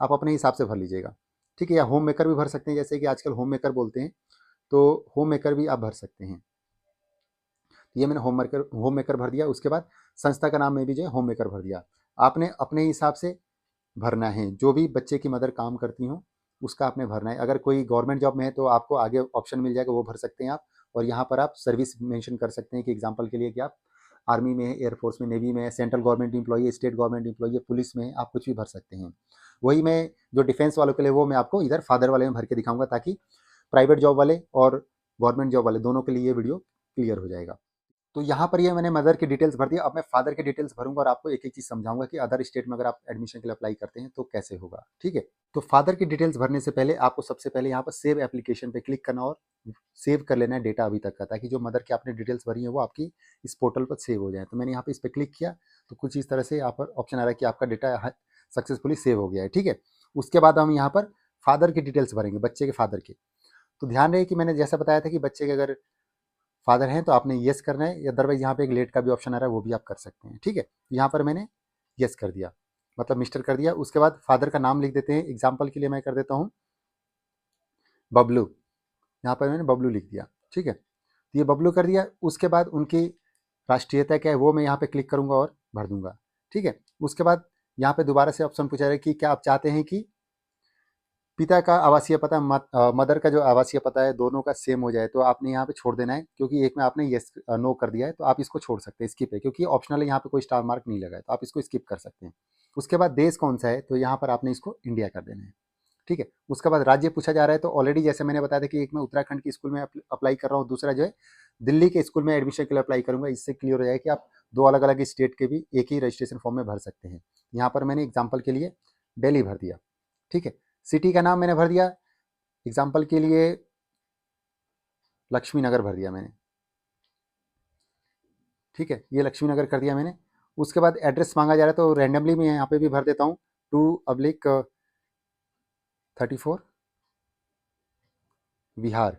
आप अपने हिसाब से भर लीजिएगा, ठीक है। या होम मेकर भी भर सकते हैं, जैसे कि आजकल होम मेकर बोलते हैं, तो होम मेकर भी आप भर सकते हैं। तो ये मैंने होम मेकर भर दिया। उसके बाद संस्था का नाम में भी जो है होम मेकर भर दिया। आपने अपने हिसाब से भरना है, जो भी बच्चे की मदर काम करती हो उसका आपने भरना है। अगर कोई गवर्नमेंट जॉब में है तो आपको आगे ऑप्शन मिल जाएगा, वो भर सकते हैं आप। और यहाँ पर आप सर्विस मेंशन कर सकते हैं कि एग्जांपल के लिए कि आप आर्मी में है, एयरफोर्स में, नेवी में है, सेंट्रल गवर्नमेंट एम्प्लॉई है, स्टेट गवर्नमेंट एम्प्लॉई है, पुलिस में है, आप कुछ भी भर सकते हैं। वही मैं जो डिफेंस वालों के लिए वो मैं आपको इधर फादर वाले में भर के दिखाऊंगा, ताकि प्राइवेट जॉब वाले और गवर्नमेंट जॉब वाले दोनों के लिए ये वीडियो क्लियर हो जाएगा। तो यहाँ पर ये मैंने मदर की डिटेल्स भर दिया। अब मैं फादर की डिटेल्स भरूंगा और आपको एक एक चीज़ समझाऊंगा कि अदर स्टेट में अगर आप एडमिशन के लिए अप्लाई करते हैं तो कैसे होगा, ठीक है। तो फादर की डिटेल्स भरने से पहले आपको सबसे पहले यहाँ पर सेव एप्लीकेशन पे क्लिक करना और सेव कर लेना है डेटा अभी तक का, ताकि जो मदर की आपने डिटेल्स भरी है वो आपकी इस पोर्टल पर सेव हो जाए। तो मैंने यहाँ पे इस पर क्लिक किया तो कुछ इस तरह से यहाँ पर ऑप्शन आ रहा है कि आपका डेटा सक्सेसफुली सेव हो गया है, ठीक है। उसके बाद हम यहाँ पर फादर की डिटेल्स भरेंगे, बच्चे के फादर की। तो ध्यान रहे कि मैंने जैसा बताया था कि बच्चे के अगर फादर हैं तो आपने येस करना है, अदरवाइज यहाँ पे एक लेट का भी ऑप्शन आ रहा है, वो भी आप कर सकते हैं, ठीक है। यहाँ पर मैंने येस कर दिया, मतलब मिस्टर कर दिया। उसके बाद फादर का नाम लिख देते हैं, एग्जाम्पल के लिए मैं कर देता हूँ बबलू, यहाँ पर मैंने बबलू लिख दिया, ठीक है। तो ये बबलू कर दिया। उसके बाद उनकी राष्ट्रीयता क्या है वो मैं यहाँ पे क्लिक करूँगा और भर दूंगा, ठीक है। उसके बाद यहाँ पे दोबारा से ऑप्शन पूछा है कि क्या आप चाहते हैं कि पिता का आवासीय पता मदर का जो आवासीय पता है दोनों का सेम हो जाए, तो आपने यहाँ पे छोड़ देना है, क्योंकि एक में आपने येस नो कर दिया है तो आप इसको छोड़ सकते हैं, स्किप है, क्योंकि ऑप्शनल है, यहाँ पे कोई स्टार मार्क नहीं लगा है, तो आप इसको स्किप कर सकते हैं। उसके बाद देश कौन सा है, तो यहाँ पर आपने इसको इंडिया कर देना है, ठीक है। उसके बाद राज्य पूछा जा रहा है, तो ऑलरेडी जैसे मैंने बताया था कि एक मैं उत्तराखंड की स्कूल में अप्लाई कर रहा हूँ, दूसरा जो है दिल्ली के स्कूल में एडमिशन के लिए अप्लाई करूंगा। इससे क्लियर हो जाएगा कि आप दो अलग अलग स्टेट के भी एक ही रजिस्ट्रेशन फॉर्म में भर सकते हैं। यहाँ पर मैंने एग्जाम्पल के लिए दिल्ली भर दिया, ठीक है। सिटी का नाम मैंने भर दिया, एग्जाम्पल के लिए लक्ष्मी नगर भर दिया मैंने, ठीक है। ये लक्ष्मी नगर कर दिया मैंने। उसके बाद एड्रेस मांगा जा रहा है तो रैंडमली मैं यहाँ पे भी भर देता हूँ 2/34 बिहार,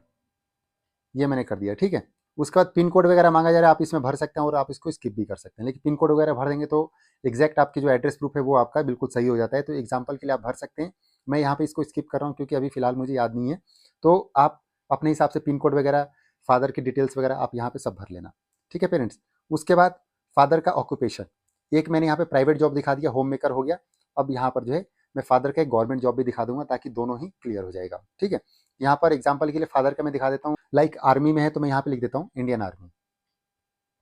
ये मैंने कर दिया, ठीक है। उसके बाद पिन कोड वगैरह मांगा जा रहा है, आप इसमें भर सकते हैं और आप इसको स्किप भी कर सकते हैं, लेकिन पिन कोड वगैरह भर देंगे तो एग्जैक्ट आपकी जो एड्रेस प्रूफ है वो आपका बिल्कुल सही हो जाता है। तो एग्जाम्पल के लिए आप भर सकते हैं, मैं यहाँ पे इसको स्किप कर रहा हूँ क्योंकि अभी फिलहाल मुझे याद नहीं है। तो आप अपने हिसाब से पिन कोड वगैरह, फादर की डिटेल्स वगैरह आप यहाँ पे सब भर लेना, ठीक है पेरेंट्स। उसके बाद फादर का ऑक्यूपेशन, एक मैंने यहाँ पे प्राइवेट जॉब दिखा दिया, होम मेकर हो गया। अब यहाँ पर जो है मैं फादर का एक गवर्नमेंट जॉब भी दिखा दूंगा ताकि दोनों ही क्लियर हो जाएगा, ठीक है। यहाँ पर एग्जाम्पल के लिए फादर का मैं दिखा देता हूँ, लाइक आर्मी में है तो मैं यहाँ पे लिख देता हूँ इंडियन आर्मी,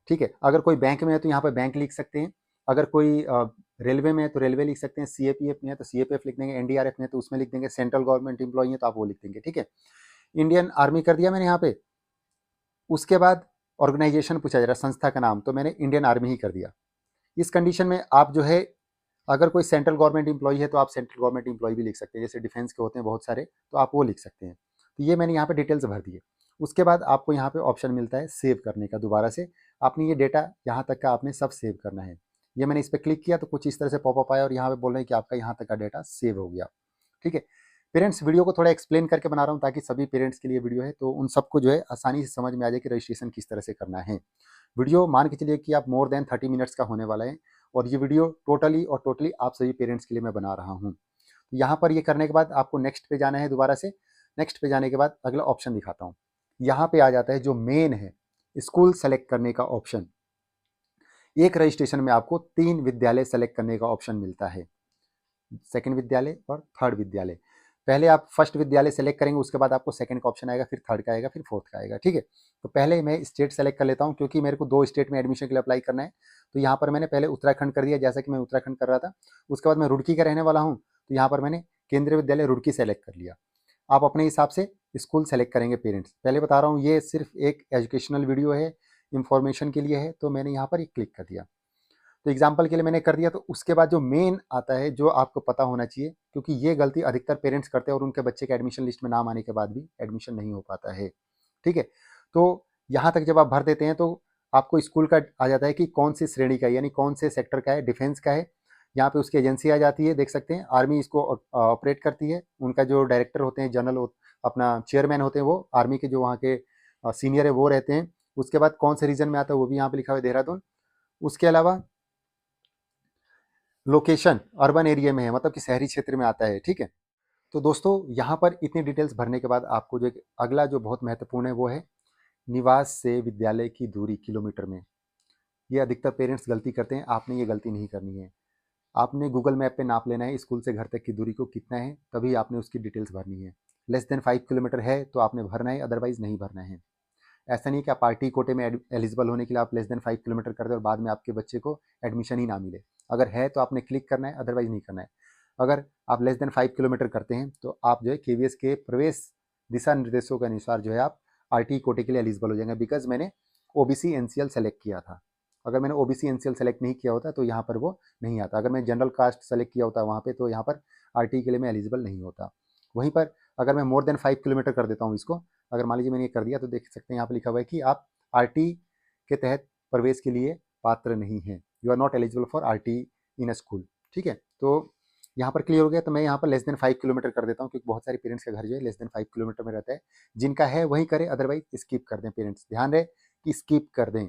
ठीक है। अगर कोई बैंक में है तो यहाँ पर बैंक लिख सकते हैं, अगर कोई रेलवे में है तो रेलवे लिख सकते हैं, सीएपीएफ में है तो सीएपीएफ लिख देंगे, एनडीआरएफ में है तो उसमें लिख देंगे, सेंट्रल गवर्नमेंट एम्प्लॉई है तो आप वो लिख देंगे, ठीक है। इंडियन आर्मी कर दिया मैंने यहाँ पे। उसके बाद ऑर्गेनाइजेशन पूछा जा रहा है, संस्था का नाम, तो मैंने इंडियन आर्मी ही कर दिया। इस कंडीशन में आप जो है अगर कोई सेंट्रल गवर्नमेंट एम्प्लॉई है तो आप सेंट्रल गवर्नमेंट एम्प्लॉई भी लिख सकते हैं, जैसे डिफेंस के होते हैं बहुत सारे, तो आप वो लिख सकते हैं। तो ये मैंने यहाँ पे डिटेल्स भर दिए। उसके बाद आपको यहाँ पे ऑप्शन मिलता है सेव करने का, दोबारा से आपने ये डेटा यहाँ तक का आपने सब सेव करना है। ये मैंने इस पर क्लिक किया तो कुछ इस तरह से पॉपअप आया और यहाँ पे बोल रहे हैं कि आपका यहाँ तक का डेटा सेव हो गया, ठीक है। पेरेंट्स वीडियो को थोड़ा एक्सप्लेन करके बना रहा हूँ ताकि सभी पेरेंट्स के लिए वीडियो है, तो उन सबको जो है आसानी से समझ में आ जाए कि रजिस्ट्रेशन किस तरह से करना है। वीडियो मान के चलिए कि आप मोर देन 30 मिनट्स का होने वाला है और ये वीडियो टोटली आप सभी पेरेंट्स के लिए मैं बना रहा हूँ। यहाँ पर ये करने के बाद आपको नेक्स्ट पे जाना है दोबारा से। नेक्स्ट पे जाने के बाद अगला ऑप्शन दिखाता हूँ। यहाँ पे आ जाता है जो मेन है स्कूल सेलेक्ट करने का ऑप्शन। एक रजिस्ट्रेशन में आपको 3 विद्यालय सेलेक्ट करने का ऑप्शन मिलता है, सेकंड विद्यालय और थर्ड विद्यालय। पहले आप फर्स्ट विद्यालय सेलेक्ट करेंगे, उसके बाद आपको सेकंड का ऑप्शन आएगा, फिर थर्ड का आएगा, फिर फोर्थ का आएगा। ठीक है, तो पहले मैं स्टेट सेलेक्ट कर लेता हूँ क्योंकि मेरे को 2 स्टेट में एडमिशन के लिए अप्लाई करना है। तो यहाँ पर मैंने पहले उत्तराखंड कर दिया, जैसा कि मैं उत्तराखंड कर रहा था। उसके बाद मैं रुड़की का रहने वाला हूँ, तो यहाँ पर मैंने केंद्रीय विद्यालय रुड़की सेलेक्ट कर लिया। आप अपने हिसाब से स्कूल सेलेक्ट करेंगे पेरेंट्स। पहले बता रहा हूँ ये सिर्फ एक एजुकेशनल वीडियो है, इंफॉर्मेशन के लिए है, तो मैंने यहाँ पर एक क्लिक कर दिया। तो एग्जाम्पल के लिए मैंने कर दिया। तो उसके बाद जो मेन आता है जो आपको पता होना चाहिए, क्योंकि ये गलती अधिकतर पेरेंट्स करते हैं और उनके बच्चे के एडमिशन लिस्ट में नाम आने के बाद भी एडमिशन नहीं हो पाता है। ठीक है, तो यहाँ तक जब आप भर देते हैं तो आपको स्कूल का आ जाता है कि कौन सी श्रेणी का है, यानी कौन से सेक्टर का है, डिफेंस का है। यहाँ पे उसकी एजेंसी आ जाती है, देख सकते हैं आर्मी इसको ऑपरेट करती है। उनका जो डायरेक्टर होते हैं, जनरल अपना चेयरमैन होते हैं, वो आर्मी के जो वहाँ के सीनियर है वो रहते हैं। उसके बाद कौन से रीजन में आता है वो भी यहाँ पे लिखा हुआ है, देहरादून। उसके अलावा लोकेशन अर्बन एरिया में है, मतलब कि शहरी क्षेत्र में आता है। ठीक है, तो दोस्तों यहाँ पर इतनी डिटेल्स भरने के बाद आपको जो अगला जो बहुत महत्वपूर्ण है वो है निवास से विद्यालय की दूरी किलोमीटर में। ये अधिकतर पेरेंट्स गलती करते हैं, आपने ये गलती नहीं करनी है। आपने गूगल मैप पे नाप लेना है स्कूल से घर तक की दूरी को कितना है, तभी आपने उसकी डिटेल्स भरनी है। लेस देन 5 किलोमीटर है तो आपने भरना है, अदरवाइज नहीं भरना है। ऐसा नहीं कि आप पार्टी कोटे में एलिजिबल होने के लिए आप लेस देन 5 किलोमीटर कर दें और बाद में आपके बच्चे को एडमिशन ही ना मिले। अगर है तो आपने क्लिक करना है, अदरवाइज नहीं करना है। अगर आप लेस देन 5 किलोमीटर करते हैं तो आप जो है केवीएस के प्रवेश दिशा निर्देशों के अनुसार जो है आप आरटी कोटे के लिए एलिजिबल हो जाएंगे। बिकॉज मैंने ओबीसी एनसीएल सेलेक्ट किया था। अगर मैंने ओबीसी एनसीएल सेलेक्ट नहीं किया होता तो यहाँ पर वो नहीं आता। अगर मैं जनरल कास्ट सेलेक्ट किया होता वहाँ पे तो यहाँ पर आरटी के लिए मैं एलिजिबल नहीं होता। वहीं पर अगर मैं मोर देन 5 किलोमीटर कर देता हूँ इसको, अगर मान लीजिए मैंने ये कर दिया, तो देख सकते हैं यहाँ पे लिखा हुआ है कि आप आरटी के तहत प्रवेश के लिए पात्र नहीं हैं, you are not eligible for RT in a school. ठीक है, तो यहाँ पर क्लियर हो गया। तो मैं यहाँ पर लेस देन 5 किलोमीटर कर देता हूँ क्योंकि बहुत सारे पेरेंट्स का घर जो है लेस देन 5 किलोमीटर में रहता है। जिनका है वही करें, अदरवाइज स्किप कर दें। पेरेंट्स ध्यान रहे कि स्किप कर दें।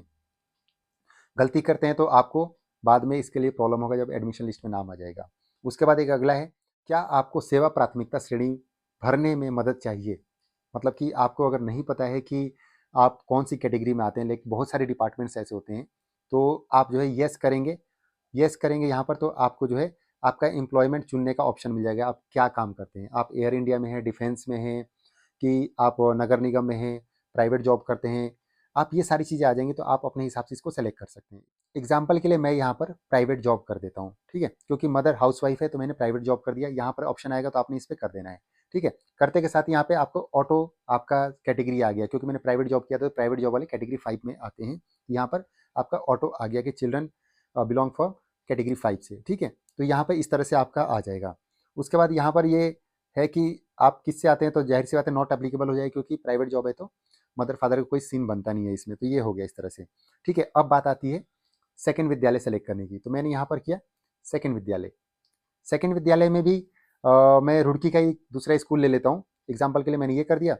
गलती करते हैं तो आपको बाद में इसके लिए प्रॉब्लम होगा जब एडमिशन लिस्ट में नाम आ जाएगा। उसके बाद एक अगला है, क्या आपको सेवा प्राथमिकता श्रेणी भरने में मदद चाहिए। मतलब कि आपको अगर नहीं पता है कि आप कौन सी कैटेगरी में आते हैं, लेकिन बहुत सारे डिपार्टमेंट्स ऐसे होते हैं, तो आप जो है येस करेंगे। येस करेंगे यहाँ पर तो आपको जो है आपका एम्प्लॉयमेंट चुनने का ऑप्शन मिल जाएगा। आप क्या काम करते हैं, आप एयर इंडिया में हैं, डिफेंस में हैं, कि आप नगर निगम में हैं, प्राइवेट जॉब करते हैं। आप ये सारी चीज़ें आ जाएंगी तो आप अपने हिसाब से इसको सेलेक्ट कर सकते हैं। एग्जाम्पल के लिए मैं यहाँ पर प्राइवेट जॉब कर देता हूँ। ठीक है, क्योंकि मदर हाउसवाइफ है तो मैंने प्राइवेट जॉब कर दिया। यहाँ पर ऑप्शन आएगा तो आपने इस पर कर देना है। ठीक है, करते के साथ यहाँ पे आपको ऑटो आपका कैटेगरी आ गया, क्योंकि मैंने प्राइवेट जॉब किया था तो प्राइवेट जॉब वाले कैटेगरी 5 में आते हैं। यहाँ पर आपका ऑटो आ गया कि चिल्ड्रन बिलोंग फॉर कैटेगरी 5 से। ठीक है, तो यहाँ पर इस तरह से आपका आ जाएगा। उसके बाद यहाँ पर ये है कि आप किससे आते हैं, तो जाहिर सी बात है नॉट एप्लीकेबल हो जाएगी, क्योंकि प्राइवेट जॉब है तो मदर फादर का कोई सीन बनता नहीं है इसमें। तो ये हो गया इस तरह से। ठीक है, अब बात आती है सेकंड विद्यालय सेलेक्ट करने की। तो मैंने यहाँ पर किया सेकंड विद्यालय। सेकंड विद्यालय में भी मैं रुड़की का ही दूसरा स्कूल ले लेता हूँ। एग्जाम्पल के लिए मैंने ये कर दिया,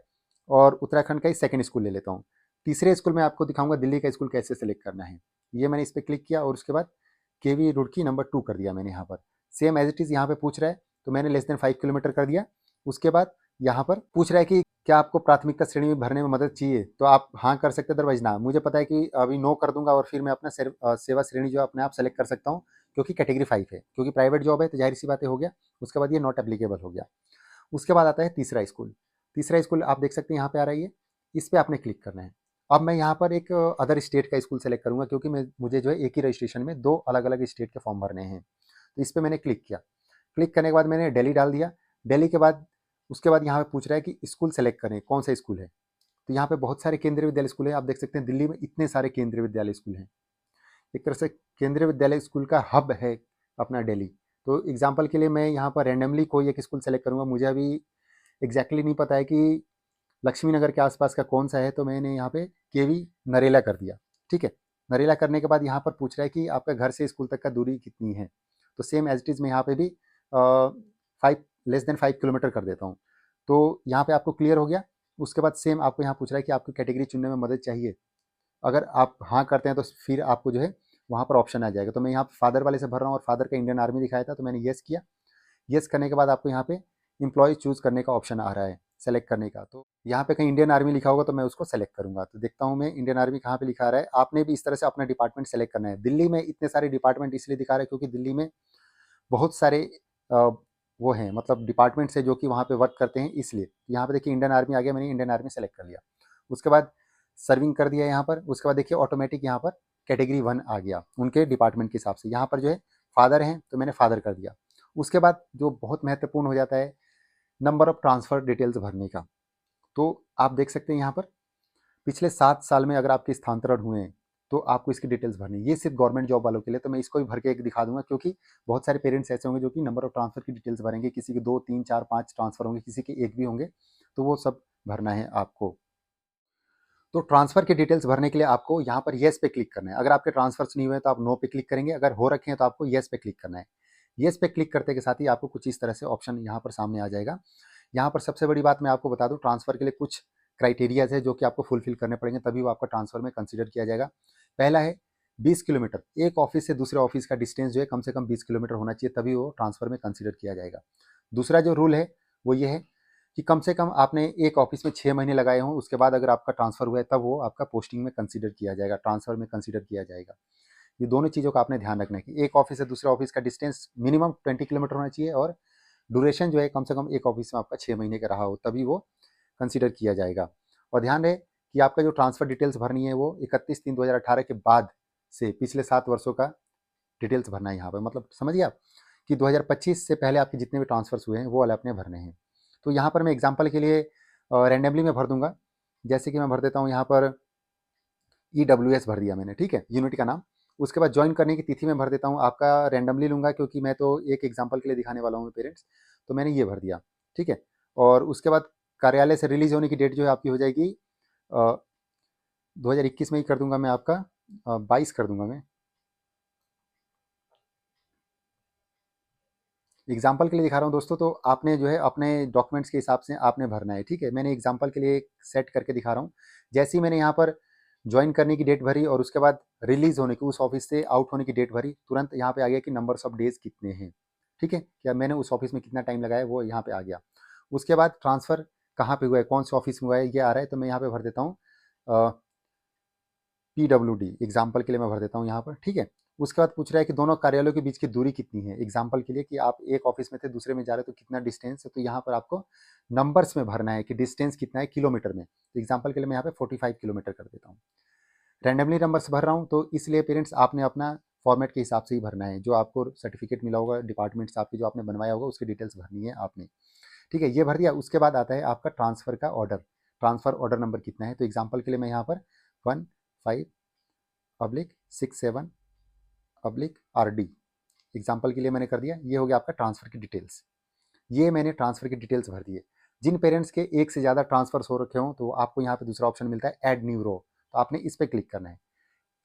और उत्तराखंड का ही सेकंड स्कूल ले लेता हूँ। तीसरे स्कूल में आपको दिखाऊंगा दिल्ली का स्कूल कैसे सेलेक्ट करना है। ये मैंने इस पर क्लिक किया और उसके बाद केवी रुड़की नंबर 2 कर दिया मैंने यहाँ पर। सेम एज इट इज़ यहाँ पे पूछ रहा है तो मैंने लेस देन 5 किलोमीटर कर दिया। उसके बाद यहाँ पर पूछ रहा है कि क्या आपको प्राथमिकता श्रेणी में भरने में मदद चाहिए, तो आप हाँ कर सकते हैं, अदरवाइज ना। मुझे पता है कि अभी नो कर दूंगा और फिर मैं अपना सेवा श्रेणी जो अपने आप सेलेक्ट कर सकता हूँ, क्योंकि कैटेगरी 5 है, क्योंकि प्राइवेट जॉब है तो जाहिर सी बातें हो गया। उसके बाद ये नॉट एप्लीकेबल हो गया। उसके बाद आता है तीसरा स्कूल। तीसरा स्कूल आप देख सकते हैं यहाँ पे आ रही है, इस पर आपने क्लिक करना है। अब मैं यहाँ पर एक अदर स्टेट का स्कूल सेलेक्ट करूँगा, क्योंकि मुझे जो है एक ही रजिस्ट्रेशन में 2 अलग अलग स्टेट के फॉर्म भरने हैं। तो इस पर मैंने क्लिक किया। क्लिक करने के बाद मैंने दिल्ली डाल दिया। दिल्ली के बाद उसके बाद यहाँ पे पूछ रहा है कि स्कूल सेलेक्ट करें, कौन सा स्कूल है। तो यहाँ पे बहुत सारे केंद्रीय विद्यालय स्कूल हैं। आप देख सकते हैं दिल्ली में इतने सारे केंद्रीय विद्यालय स्कूल हैं। एक तरह से केंद्रीय विद्यालय स्कूल का हब है अपना दिल्ली। तो एग्जाम्पल के लिए मैं यहाँ पर रैंडमली कोई एक स्कूल सेलेक्ट करूँगा। मुझे अभी एग्जैक्टली नहीं पता है कि लक्ष्मी नगर के आसपास का कौन सा है, तो मैंने यहाँ पे केवी नरेला कर दिया। ठीक है, नरेला करने के बाद यहाँ पर पूछ रहा है कि आपका घर से स्कूल तक का दूरी कितनी है। तो सेम एज इट इज़ मैं यहाँ पे भी 5 लेस देन 5 किलोमीटर कर देता हूँ। तो यहाँ पे आपको क्लियर हो गया। उसके बाद सेम आपको यहाँ पूछ रहा है कि आपको कैटेगरी चुनने में मदद चाहिए। अगर आप हाँ करते हैं तो फिर आपको जो है वहाँ पर ऑप्शन आ जाएगा। तो मैं यहाँ फादर वाले से भर रहा हूँ और फादर का इंडियन आर्मी दिखाया था, तो मैंने येस किया। येस करने के बाद आपको यहाँ पे एम्प्लॉय चूज़ करने का ऑप्शन आ रहा है, सेलेक्ट करने का। तो यहाँ पे कहीं इंडियन आर्मी लिखा होगा तो मैं उसको सेलेक्ट करूँगा। तो देखता हूँ मैं इंडियन आर्मी कहाँ पे लिखा आ रहा है। आपने भी इस तरह से अपना डिपार्टमेंट सेलेक्ट करना है। दिल्ली में इतने सारे डिपार्टमेंट इसलिए दिखा रहा है क्योंकि दिल्ली में बहुत सारे वो हैं, मतलब डिपार्टमेंट्स है जो कि वहाँ पे वर्क करते हैं, इसलिए। यहाँ पे देखिए इंडियन आर्मी आ गया, मैंने इंडियन आर्मी सेलेक्ट कर लिया। उसके बाद सर्विंग कर दिया यहाँ पर। उसके बाद देखिए ऑटोमेटिक यहाँ पर कैटेगरी 1 आ गया उनके डिपार्टमेंट के हिसाब से। यहाँ पर जो है फादर हैं तो मैंने फादर कर दिया। उसके बाद जो बहुत महत्वपूर्ण हो जाता है, नंबर ऑफ ट्रांसफ़र डिटेल्स भरने का। तो आप देख सकते हैं यहाँ पर पिछले 7 साल में अगर आपके स्थानांतरण हुए हैं तो आपको इसकी डिटेल्स भरनी है। ये सिर्फ गवर्नमेंट जॉब वालों के लिए, तो मैं इसको भी भर के एक दिखा दूंगा, क्योंकि बहुत सारे पेरेंट्स ऐसे होंगे जो कि नंबर ऑफ ट्रांसफ़र की डिटेल्स भरेंगे। किसी के 2, 3, 4, 5 ट्रांसफ़र होंगे, किसी के 1 भी होंगे, तो वो सब भरना है आपको। तो ट्रांसफ़र की डिटेल्स भरने के लिए आपको यहाँ पर येस पे क्लिक करना है। अगर आपके ट्रांसफर्स नहीं हुए तो आप नो पे क्लिक करेंगे, अगर हो रखे हैं तो आपको येस पे क्लिक करना है। येस पे क्लिक करते के साथ ही आपको कुछ इस तरह से ऑप्शन यहाँ पर सामने आ जाएगा। यहाँ पर सबसे बड़ी बात मैं आपको बता दूँ, ट्रांसफ़र के लिए कुछ क्राइटेरियाज है जो कि आपको फुलफिल करने पड़ेंगे, तभी वो आपका ट्रांसफ़र में कंसिडर किया जाएगा। पहला है 20 किलोमीटर, एक ऑफिस से दूसरे ऑफिस का डिस्टेंस जो है कम से कम 20 किलोमीटर होना चाहिए, तभी वो ट्रांसफ़र में कंसिडर किया जाएगा। दूसरा जो रूल है वो ये है कि कम से कम आपने एक ऑफिस में 6 महीने लगाए हों, उसके बाद अगर आपका ट्रांसफ़र हुआ है तब वो आपका पोस्टिंग में कंसिडर किया जाएगा, ट्रांसफ़र में कंसिडर किया जाएगा। ये दोनों चीज़ों का आपने ध्यान रखना है कि एक ऑफिस से दूसरे ऑफिस का डिस्टेंस मिनिमम 20 किलोमीटर होना चाहिए और ड्यूरेशन जो है कम से कम एक ऑफिस में आपका 6 महीने का रहा हो, तभी वो कंसिडर किया जाएगा। और ध्यान रहे कि आपका जो ट्रांसफ़र डिटेल्स भरनी है वो 31/3/2018 के बाद से पिछले 7 वर्षों का डिटेल्स भरना है यहाँ पर। मतलब समझिए आप कि 2025 से पहले आपके जितने भी ट्रांसफ़र्स हुए हैं वो वाले आपने भरने हैं। तो यहाँ पर मैं एग्जांपल के लिए रैंडमली मैं भर दूंगा। जैसे कि मैं भर देता हूँ यहाँ पर EWS भर दिया मैंने, ठीक है, यूनिट का नाम। उसके बाद ज्वाइन करने की तिथि में भर देता हूँ, आपका रैंडमली लूँगा क्योंकि मैं तो एक एग्जांपल के लिए दिखाने वाला हूँ पेरेंट्स, तो मैंने ये भर दिया, ठीक है। और उसके बाद कार्यालय से रिलीज़ होने की डेट जो है आपकी हो जाएगी 2021 में ही कर दूंगा मैं, आपका 22 कर दूंगा मैं। एग्जाम्पल के लिए दिखा रहा हूँ दोस्तों, तो आपने जो है अपने डॉक्यूमेंट्स के हिसाब से आपने भरना है, ठीक है। मैंने एग्जाम्पल के लिए सेट करके दिखा रहा हूँ। जैसे ही मैंने यहाँ पर ज्वाइन करने की डेट भरी और उसके बाद रिलीज होने की, उस ऑफिस से आउट होने की डेट भरी, तुरंत यहाँ पे आ गया कि नंबर्स ऑफ डेज कितने हैं, ठीक है, क्या मैंने उस ऑफिस में कितना टाइम लगाया वो यहाँ पे आ गया। उसके बाद ट्रांसफ़र कहाँ पे हुआ है, कौन से ऑफिस में हुआ है, ये आ रहा है, तो मैं यहाँ पे भर देता हूँ PWD, एग्जाम्पल के लिए मैं भर देता हूँ यहाँ पर, ठीक है। उसके बाद पूछ रहा है कि दोनों कार्यालयों के बीच की दूरी कितनी है, एग्जाम्पल के लिए कि आप एक ऑफिस में थे दूसरे में जा रहे हो तो कितना डिस्टेंस है, तो यहाँ पर आपको नंबर्स में भरना है कि डिस्टेंस कितना है किलोमीटर में। तो एग्जाम्पल के लिए मैं यहाँ पे 45 किलोमीटर कर देता हूँ। रैंडमली नंबर्स भर रहा हूँ, तो इसलिए पेरेंट्स आपने अपना फॉर्मेट के हिसाब से ही भरना है। जो आपको सर्टिफिकेट मिला होगा डिपार्टमेंट से आपके, जो आपने बनवाया होगा, उसकी डिटेल्स भरनी है आपने, ठीक है। ये भर दिया। उसके बाद आता है आपका ट्रांसफ़र का ऑर्डर, ट्रांसफ़र ऑर्डर नंबर कितना है। तो एग्जाम्पल के लिए मैं यहाँ पर 15/67/RD एग्जाम्पल के लिए मैंने कर दिया। ये हो गया आपका ट्रांसफ़र की डिटेल्स। ये मैंने ट्रांसफ़र की डिटेल्स भर दी है। जिन पेरेंट्स के एक से ज़्यादा ट्रांसफ़र्स हो रखे हों तो आपको यहाँ पे दूसरा ऑप्शन मिलता है ऐड न्यू रो, तो आपने इस पर क्लिक करना है।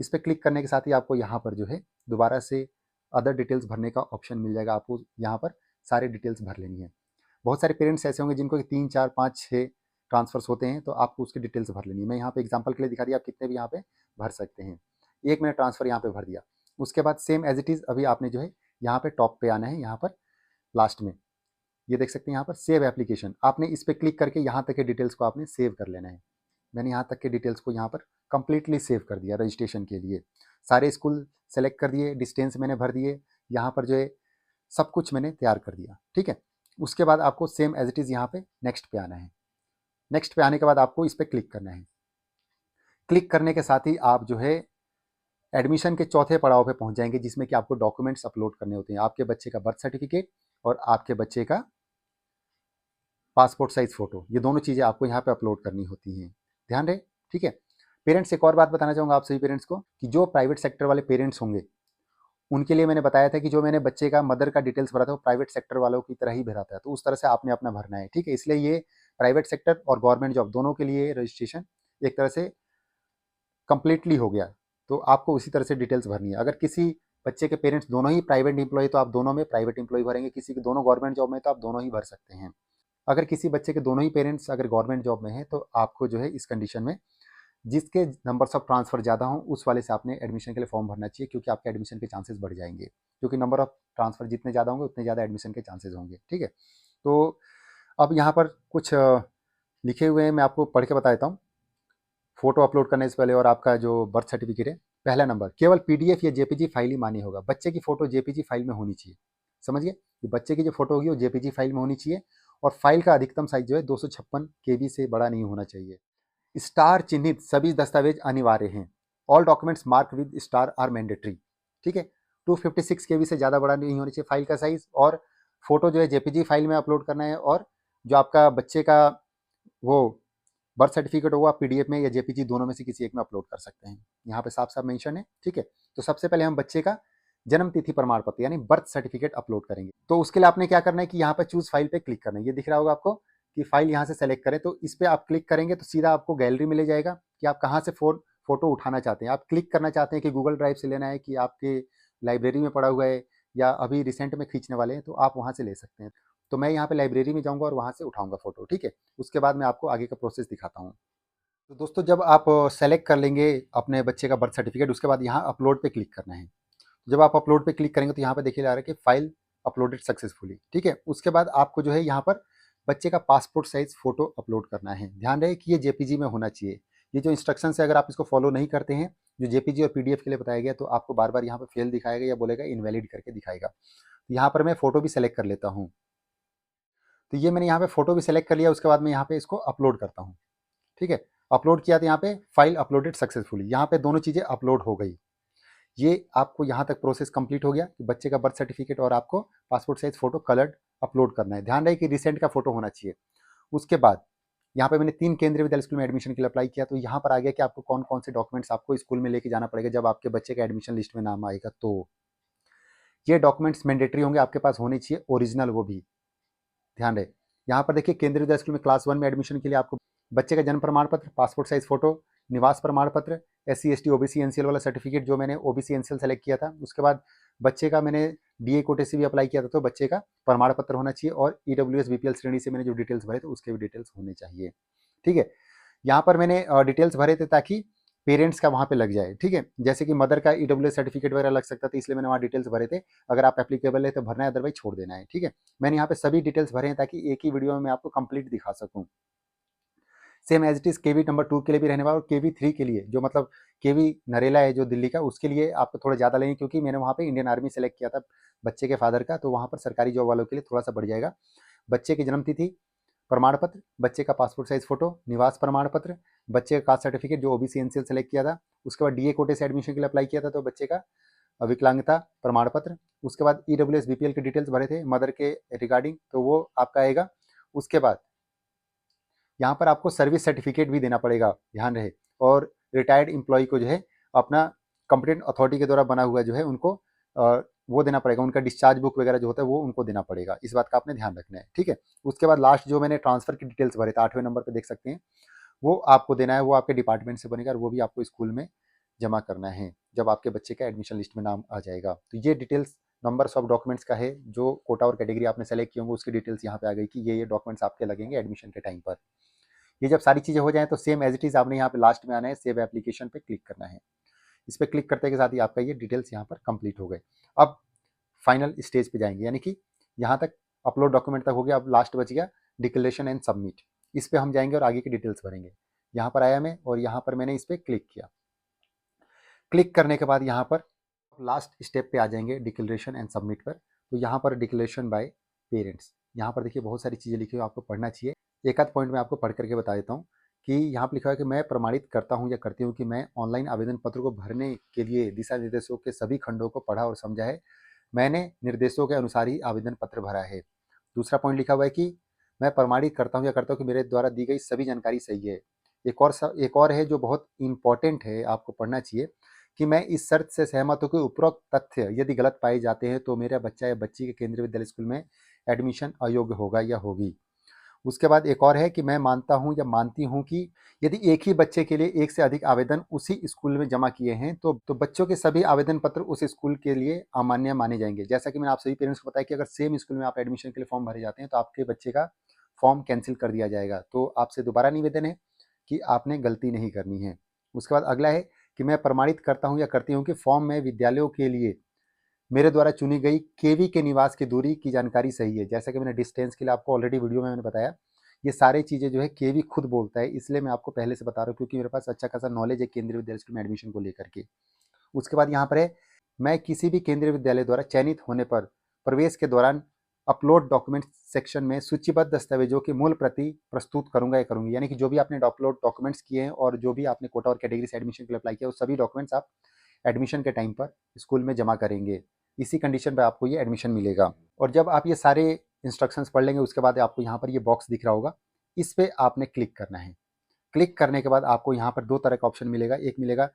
इस पर क्लिक करने के साथ ही आपको यहाँ पर जो है दोबारा से अदर डिटेल्स भरने का ऑप्शन मिल जाएगा। आपको यहाँ पर सारे डिटेल्स भर लेनी है। बहुत सारे पेरेंट्स ऐसे होंगे जिनको 3, 4, 5, 6 ट्रांसफ़र्स होते हैं, तो आपको उसकी डिटेल्स भर लेनी है। मैं यहाँ पे एग्जांपल के लिए दिखा दिया, आप कितने भी यहाँ पे भर सकते हैं। एक मैंने ट्रांसफ़र यहाँ पे भर दिया। उसके बाद सेम एज इट इज़ अभी आपने जो है यहाँ पे टॉप पे आना है, यहाँ पर लास्ट में ये देख सकते हैं यहाँ पर सेव एप्लीकेशन, आपने इस पर क्लिक करके यहाँ तक के डिटेल्स को आपने सेव कर लेना है। मैंने यहाँ तक के डिटेल्स को यहाँ पर कंप्लीटली सेव कर दिया रजिस्ट्रेशन के लिए। सारे स्कूल सेलेक्ट कर दिए, डिस्टेंस मैंने भर दिए, यहाँ पर जो है सब कुछ मैंने तैयार कर दिया, ठीक है। उसके बाद आपको सेम एज इट इज़ यहाँ पे नेक्स्ट पे आना है। नेक्स्ट पे आने के बाद आपको इस पर क्लिक करना है। क्लिक करने के साथ ही आप जो है एडमिशन के चौथे पड़ाव पे पहुंच जाएंगे, जिसमें कि आपको डॉक्यूमेंट्स अपलोड करने होते हैं। आपके बच्चे का बर्थ सर्टिफिकेट और आपके बच्चे का पासपोर्ट साइज फ़ोटो, ये दोनों चीज़ें आपको यहाँ पे अपलोड करनी होती हैं, ध्यान रहे, ठीक है। पेरेंट्स, एक और बात बताना चाहूँगा आप सभी पेरेंट्स को कि जो प्राइवेट सेक्टर वाले पेरेंट्स होंगे उनके लिए मैंने बताया था कि जो मैंने बच्चे का मदर का डिटेल्स भरा था वो प्राइवेट सेक्टर वालों की तरह ही भरा था, तो उस तरह से आपने अपना भरना है, ठीक है। इसलिए ये प्राइवेट सेक्टर और गवर्नमेंट जॉब दोनों के लिए रजिस्ट्रेशन एक तरह से कंप्लीटली हो गया, तो आपको उसी तरह से डिटेल्स भरनी है। अगर किसी बच्चे के पेरेंट्स दोनों ही प्राइवेट एम्प्लॉय तो आप दोनों में प्राइवेट एम्प्लॉय भरेंगे, किसी के दोनों गवर्नमेंट जॉब में तो आप दोनों ही भर सकते हैं। अगर किसी बच्चे के दोनों ही पेरेंट्स अगर गवर्नमेंट जॉब में हैं तो आपको जो है इस कंडीशन में जिसके नंबर्स ऑफ ट्रांसफर ज़्यादा हों उस वाले से आपने एडमिशन के लिए फॉर्म भरना चाहिए, क्योंकि आपके एडमिशन के चांसेस बढ़ जाएंगे, क्योंकि नंबर ऑफ ट्रांसफर जितने ज़्यादा होंगे उतने ज़्यादा एडमिशन के चांसेस होंगे। ठीक है, तो अब यहाँ पर कुछ लिखे हुए हैं, मैं आपको पढ़ के बता देता हूँ। फोटो अपलोड करने से पहले और आपका जो बर्थ सर्टिफिकेट है, पहला नंबर केवल पीडीएफ या जेपीजी फाइल ही मान्य होगा। बच्चे की फोटो जेपीजी फाइल में होनी चाहिए, समझिए कि बच्चे की जो फोटो होगी वो जेपीजी फाइल में होनी चाहिए, और फाइल का अधिकतम साइज जो है 256 केबी से बड़ा नहीं होना चाहिए। स्टार चिन्हित सभी दस्तावेज अनिवार्य हैं। All documents mark with star are mandatory. ठीक है, 256 केबी से ज़्यादा बड़ा नहीं होना चाहिए फाइल का साइज, और फोटो जो है जेपीजी फाइल में अपलोड करना है, और जो आपका बच्चे का वो बर्थ सर्टिफिकेट होगा आप पीडीएफ में या जेपीजी दोनों में से किसी एक में अपलोड कर सकते हैं। यहाँ पे साफ साफ मेंशन है। ठीक है, तो सबसे पहले हम बच्चे का जन्म तिथि प्रमाण पत्र यानी बर्थ सर्टिफिकेट अपलोड करेंगे। तो उसके लिए आपने क्या करना है कि यहाँ पर चूज फाइल पे क्लिक करना है। ये दिख रहा होगा आपको कि फाइल यहाँ से सेलेक्ट करें, तो इस पर आप क्लिक करेंगे तो सीधा आपको गैलरी में ले जाएगा कि आप कहाँ से फोटो उठाना चाहते हैं। आप क्लिक करना चाहते हैं कि गूगल ड्राइव से लेना है, कि आपके लाइब्रेरी में पड़ा हुआ है, या अभी रिसेंट में खींचने वाले हैं, तो आप वहाँ से ले सकते हैं। तो मैं यहाँ पे लाइब्रेरी में जाऊँगा और वहाँ से उठाऊंगा फोटो। ठीक है, उसके बाद मैं आपको आगे का प्रोसेस दिखाता हूँ। तो दोस्तों जब आप सेलेक्ट कर लेंगे अपने बच्चे का बर्थ सर्टिफिकेट, उसके बाद यहाँ अपलोड पे क्लिक करना है। जब आप अपलोड पे क्लिक करेंगे तो यहाँ पे देखिए जा रहा है कि फाइल अपलोडेड सक्सेसफुली। ठीक है, उसके बाद आपको जो है यहाँ पर बच्चे का पासपोर्ट साइज फोटो अपलोड करना है। ध्यान रहे कि ये जेपीजी में होना चाहिए। ये जो इंस्ट्रक्शन है अगर आप इसको फॉलो नहीं करते हैं, जो जेपीजी और पीडीएफ के लिए बताया गया, तो आपको बार बार यहाँ पर फेल दिखाएगा या बोलेगा इनवैलिड करके दिखाएगा। तो यहाँ पर मैं फोटो भी सेलेक्ट कर लेता हूँ। तो ये मैंने यहाँ पे फोटो भी सेलेक्ट कर लिया, उसके बाद मैं यहाँ पे इसको अपलोड करता हूँ। ठीक है, अपलोड किया तो यहाँ पे फाइल अपलोडेड सक्सेसफुली, यहाँ पे दोनों चीज़ें अपलोड हो गई। ये आपको यहाँ तक प्रोसेस कंप्लीट हो गया कि बच्चे का बर्थ सर्टिफिकेट और आपको passport size photo coloured upload करना है। ध्यान रहे कि रिसेंट का फोटो होना चाहिए। उसके बाद यहाँ पे मैंने 3 केंद्रीय विद्यालय स्कूल में एडमिशन के लिए अप्लाई किया, तो यहाँ पर आ गया कि आपको कौन कौन से डॉक्यूमेंट्स आपको स्कूल में लेके जाना पड़ेगा जब आपके बच्चे का एडमिशन लिस्ट में नाम आएगा। तो ये डॉक्यूमेंट्स मैंडेटरी होंगे, आपके पास होने चाहिए, ओरिजिनल वो भी। ध्यान रहे यहाँ पर देखिए केंद्रीय विद्यालय स्कूल में क्लास 1 में एडमिशन के लिए आपको बच्चे का जन्म प्रमाण पत्र, पासपोर्ट साइज फोटो, निवास प्रमाण पत्र, SC ST OBC NCL वाला सर्टिफिकेट, जो मैंने OBC NCL सेलेक्ट किया था। उसके बाद बच्चे का मैंने DA कोटे से भी अप्लाई किया था, तो बच्चे का प्रमाण पत्र होना चाहिए, और EWS BPL श्रेणी से मैंने जो डिटेल्स भरे थे उसके भी डिटेल्स होने चाहिए। ठीक है, यहाँ पर मैंने डिटेल्स भरे थे ताकि पेरेंट्स का वहाँ पे लग जाए। ठीक है, जैसे कि मदर का EWS सर्टिफिकेट वगैरह लग सकता था, इसलिए मैंने वहाँ डिटेल्स भरे थे। अगर आप एप्लीकेबल है तो भरना है, अदरवाइज छोड़ देना है। ठीक है, मैंने यहाँ पे सभी डिटेल्स भरे हैं ताकि एक ही वीडियो में मैं आपको कंप्लीट दिखा सकूँ। Same as it is KV number 2 के लिए भी रहने वाला, और केवी 3 के लिए जो मतलब केवी नरेला है जो दिल्ली का, उसके लिए आपको थोड़ा ज़्यादा लेंगे, क्योंकि मैंने वहाँ पे इंडियन आर्मी सेलेक्ट किया था बच्चे के फादर का, तो वहाँ पर सरकारी जॉब वालों के लिए थोड़ा सा बढ़ जाएगा। बच्चे की जन्म तिथि प्रमाण पत्र, बच्चे का पासपोर्ट साइज फोटो, निवास प्रमाण पत्र, बच्चे का कास्ट सर्टिफिकेट जो OBC NCL सेलेक्ट किया था, उसके बाद DA कोटे से एडमिशन के लिए अप्लाई किया था, तो बच्चे का विकलांगता प्रमाण पत्र, उसके बाद EWS BPL के डिटेल्स भरे थे मदर के रिगार्डिंग, तो वो आपका आएगा। उसके बाद यहाँ पर आपको सर्विस सर्टिफिकेट भी देना पड़ेगा, ध्यान रहे, और रिटायर्ड एम्प्लॉय को जो है अपना कंपिटेंट अथॉरिटी के द्वारा बना हुआ जो है उनको वो देना पड़ेगा, उनका डिस्चार्ज बुक वगैरह जो होता है वो उनको देना पड़ेगा। इस बात का आपने ध्यान रखना है। ठीक है, उसके बाद लास्ट जो मैंने ट्रांसफर की डिटेल्स भरे थे 8वें नंबर पर देख सकते हैं, वो आपको देना है, वो आपके डिपार्टमेंट से बनेगा, और वो भी आपको स्कूल में जमा करना है जब आपके बच्चे का एडमिशन लिस्ट में नाम आ जाएगा। तो ये डिटेल्स नंबर्स ऑफ डॉक्यूमेंट्स का है, जो कोटा और कैटेगरी आपने सेलेक्ट किए होंगे उसकी डिटेल्स यहाँ पे आ गई कि ये डॉक्यूमेंट्स आपके लगेंगे एडमिशन के टाइम पर। ये जब सारी चीज़ें हो जाएँ तो सेम एज इट इज़ आपने यहाँ पे लास्ट में आना है, सेव एप्लीकेशन पे क्लिक करना है। इस पर क्लिक करते के साथ ही आपका ये डिटेल्स यहाँ पर कंप्लीट हो गए। अब फाइनल स्टेज पे जाएंगे, यानी कि यहाँ तक अपलोड डॉक्यूमेंट तक हो गया। अब लास्ट बच गया डिक्लेरेशन एंड सबमिट। इस पे हम जाएंगे और आगे की डिटेल्स भरेंगे। यहाँ पर आया मैं, और यहाँ पर मैंने इस पर क्लिक किया। क्लिक करने के बाद यहाँ पर लास्ट स्टेप पे आ जाएंगे डिक्लेरेशन एंड सबमिट पर। तो यहाँ पर डिक्लेरेशन बाय पेरेंट्स, यहाँ पर देखिए बहुत सारी चीज़ें लिखी हुई आपको पढ़ना चाहिए। एक आध पॉइंट मैं आपको पढ़ करके बता देता हूँ कि यहाँ पर लिखा है कि मैं प्रमाणित करता हूँ या करती हूँ कि मैं ऑनलाइन आवेदन पत्र को भरने के लिए दिशा निर्देशों के सभी खंडों को पढ़ा और समझा है। मैंने निर्देशों के अनुसार ही आवेदन पत्र भरा है। दूसरा पॉइंट लिखा हुआ है कि मैं प्रमाणित करता हूँ या करता हूँ कि मेरे द्वारा दी गई सभी जानकारी सही है। एक और है जो बहुत इंपॉर्टेंट है, आपको पढ़ना चाहिए कि मैं इस शर्त से सहमत हूँ कि उपरोक्त तथ्य यदि गलत पाए जाते हैं तो मेरा बच्चा या बच्ची के केंद्रीय विद्यालय स्कूल में एडमिशन अयोग्य होगा या होगी। उसके बाद एक और है कि मैं मानता हूँ या मानती हूँ कि यदि एक ही बच्चे के लिए एक से अधिक आवेदन उसी स्कूल में जमा किए हैं तो बच्चों के सभी आवेदन पत्र उस स्कूल के लिए अमान्य माने जाएंगे। जैसा कि मैंने आप सभी पेरेंट्स को बताया कि अगर सेम स्कूल में आप एडमिशन के लिए फॉर्म भरे जाते हैं तो आपके बच्चे का फॉर्म कैंसिल कर दिया जाएगा। तो आपसे दोबारा निवेदन है कि आपने गलती नहीं करनी है। उसके बाद अगला है कि मैं प्रमाणित करता हूँ या करती हूँ कि फॉर्म में विद्यालयों के लिए मेरे द्वारा चुनी गई केवी के निवास की दूरी की जानकारी सही है। जैसा कि मैंने डिस्टेंस के लिए आपको ऑलरेडी वीडियो में मैंने बताया, ये सारी चीज़ें जो है केवी खुद बोलता है, इसलिए मैं आपको पहले से बता रहा हूँ क्योंकि मेरे पास अच्छा खासा नॉलेज है केंद्रीय विद्यालय स्कूल में एडमिशन को लेकर के। उसके बाद यहाँ पर है, मैं किसी भी केंद्रीय विद्यालय द्वारा चयनित होने पर प्रवेश के दौरान अपलोड डॉक्यूमेंट सेक्शन में सूचीबद्ध दस्तावेजों की मूल प्रति प्रस्तुत करूंगा या करूंगी। यानी कि जो भी आपने अपलोड डॉक्यूमेंट्स किए हैं और जो भी आपने कोटा और कैटेगरी से एडमिशन के लिए अप्लाई किया वो सभी डॉक्यूमेंट्स आप एडमिशन के टाइम पर स्कूल में जमा करेंगे। इसी कंडीशन पर आपको ये एडमिशन मिलेगा। और जब आप ये सारे इंस्ट्रक्शंस पढ़ लेंगे उसके बाद आपको यहाँ पर ये बॉक्स दिख रहा होगा, इस पर आपने क्लिक करना है। क्लिक करने के बाद आपको यहाँ पर दो तरह का ऑप्शन मिलेगा, एक मिलेगा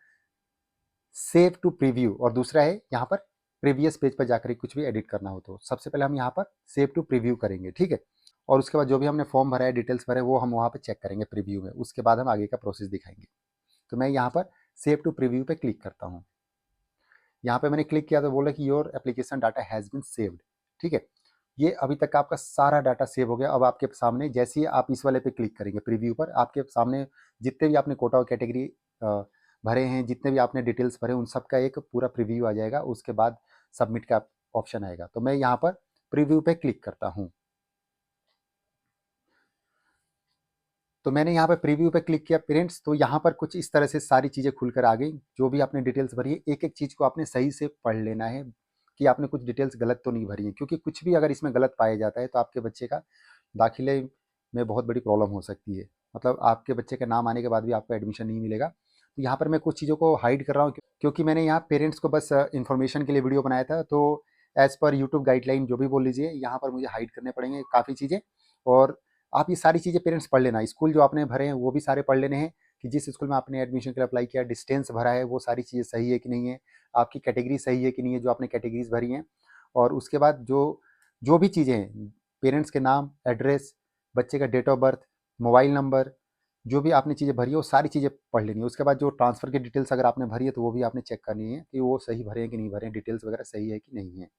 सेव टू प्रीव्यू और दूसरा है यहाँ पर प्रीवियस पेज पर जाकर कुछ भी एडिट करना हो तो सबसे पहले हम यहाँ पर सेव टू प्रीव्यू करेंगे, ठीक है। और उसके बाद जो भी हमने फॉर्म भरा है, डिटेल्स भरे, वो हम वहाँ पर चेक करेंगे प्रीव्यू में। उसके बाद हम आगे का प्रोसेस दिखाएंगे। तो मैं यहाँ पर सेव टू प्रीव्यू पे क्लिक करता हूँ। यहाँ पे मैंने क्लिक किया तो बोला कि your application data has been saved, ठीक है। ये अभी तक आपका सारा डाटा सेव हो गया। अब आपके सामने जैसे ही आप इस वाले पे क्लिक करेंगे प्रीव्यू पर, आपके सामने जितने भी आपने कोटा और कैटेगरी भरे हैं, जितने भी आपने डिटेल्स भरे, उन सब का एक पूरा प्रीव्यू आ जाएगा। उसके बाद सबमिट का ऑप्शन आएगा। तो मैं यहाँ पर प्रीव्यू पे क्लिक करता हूँ। तो मैंने यहाँ पे प्रीव्यू पे क्लिक किया पेरेंट्स, तो यहाँ पर कुछ इस तरह से सारी चीज़ें खुलकर आ गई। जो भी आपने डिटेल्स भरी है, एक एक चीज़ को आपने सही से पढ़ लेना है कि आपने कुछ डिटेल्स गलत तो नहीं भरी है, क्योंकि कुछ भी अगर इसमें गलत पाया जाता है तो आपके बच्चे का दाखिले में बहुत बड़ी प्रॉब्लम हो सकती है। मतलब आपके बच्चे का नाम आने के बाद भी आपको एडमिशन नहीं मिलेगा। तो यहाँ पर मैं कुछ चीज़ों को हाइड कर रहा हूँ क्योंकि मैंने यहाँ पेरेंट्स को बस इन्फॉर्मेशन के लिए वीडियो बनाया था। तो एज़ पर यूट्यूब गाइडलाइन जो भी बोल लीजिए, यहाँ पर मुझे हाइड करने पड़ेंगे काफ़ी चीज़ें। और आप ये सारी चीज़ें पेरेंट्स पढ़ लेना। स्कूल जो आपने भरे हैं वो भी सारे पढ़ लेने हैं कि जिस स्कूल में आपने एडमिशन के लिए अप्लाई किया, डिस्टेंस भरा है, वो सारी चीज़ें सही है कि नहीं है, आपकी कैटेगरी सही है कि नहीं है, जो आपने कैटेगरीज भरी हैं। और उसके बाद जो जो भी चीज़ें हैं, पेरेंट्स के नाम, एड्रेस, बच्चे का date of birth, mobile number, जो भी आपने चीज़ें भरी है वो सारी चीज़ें पढ़ लेनी है। उसके बाद जो ट्रांसफ़र की डिटेल्स अगर आपने भरी है तो वो भी आपने चेक करनी है कि वो सही भरे हैं कि नहीं भरे हैं, डिटेल्स वगैरह सही है कि नहीं है,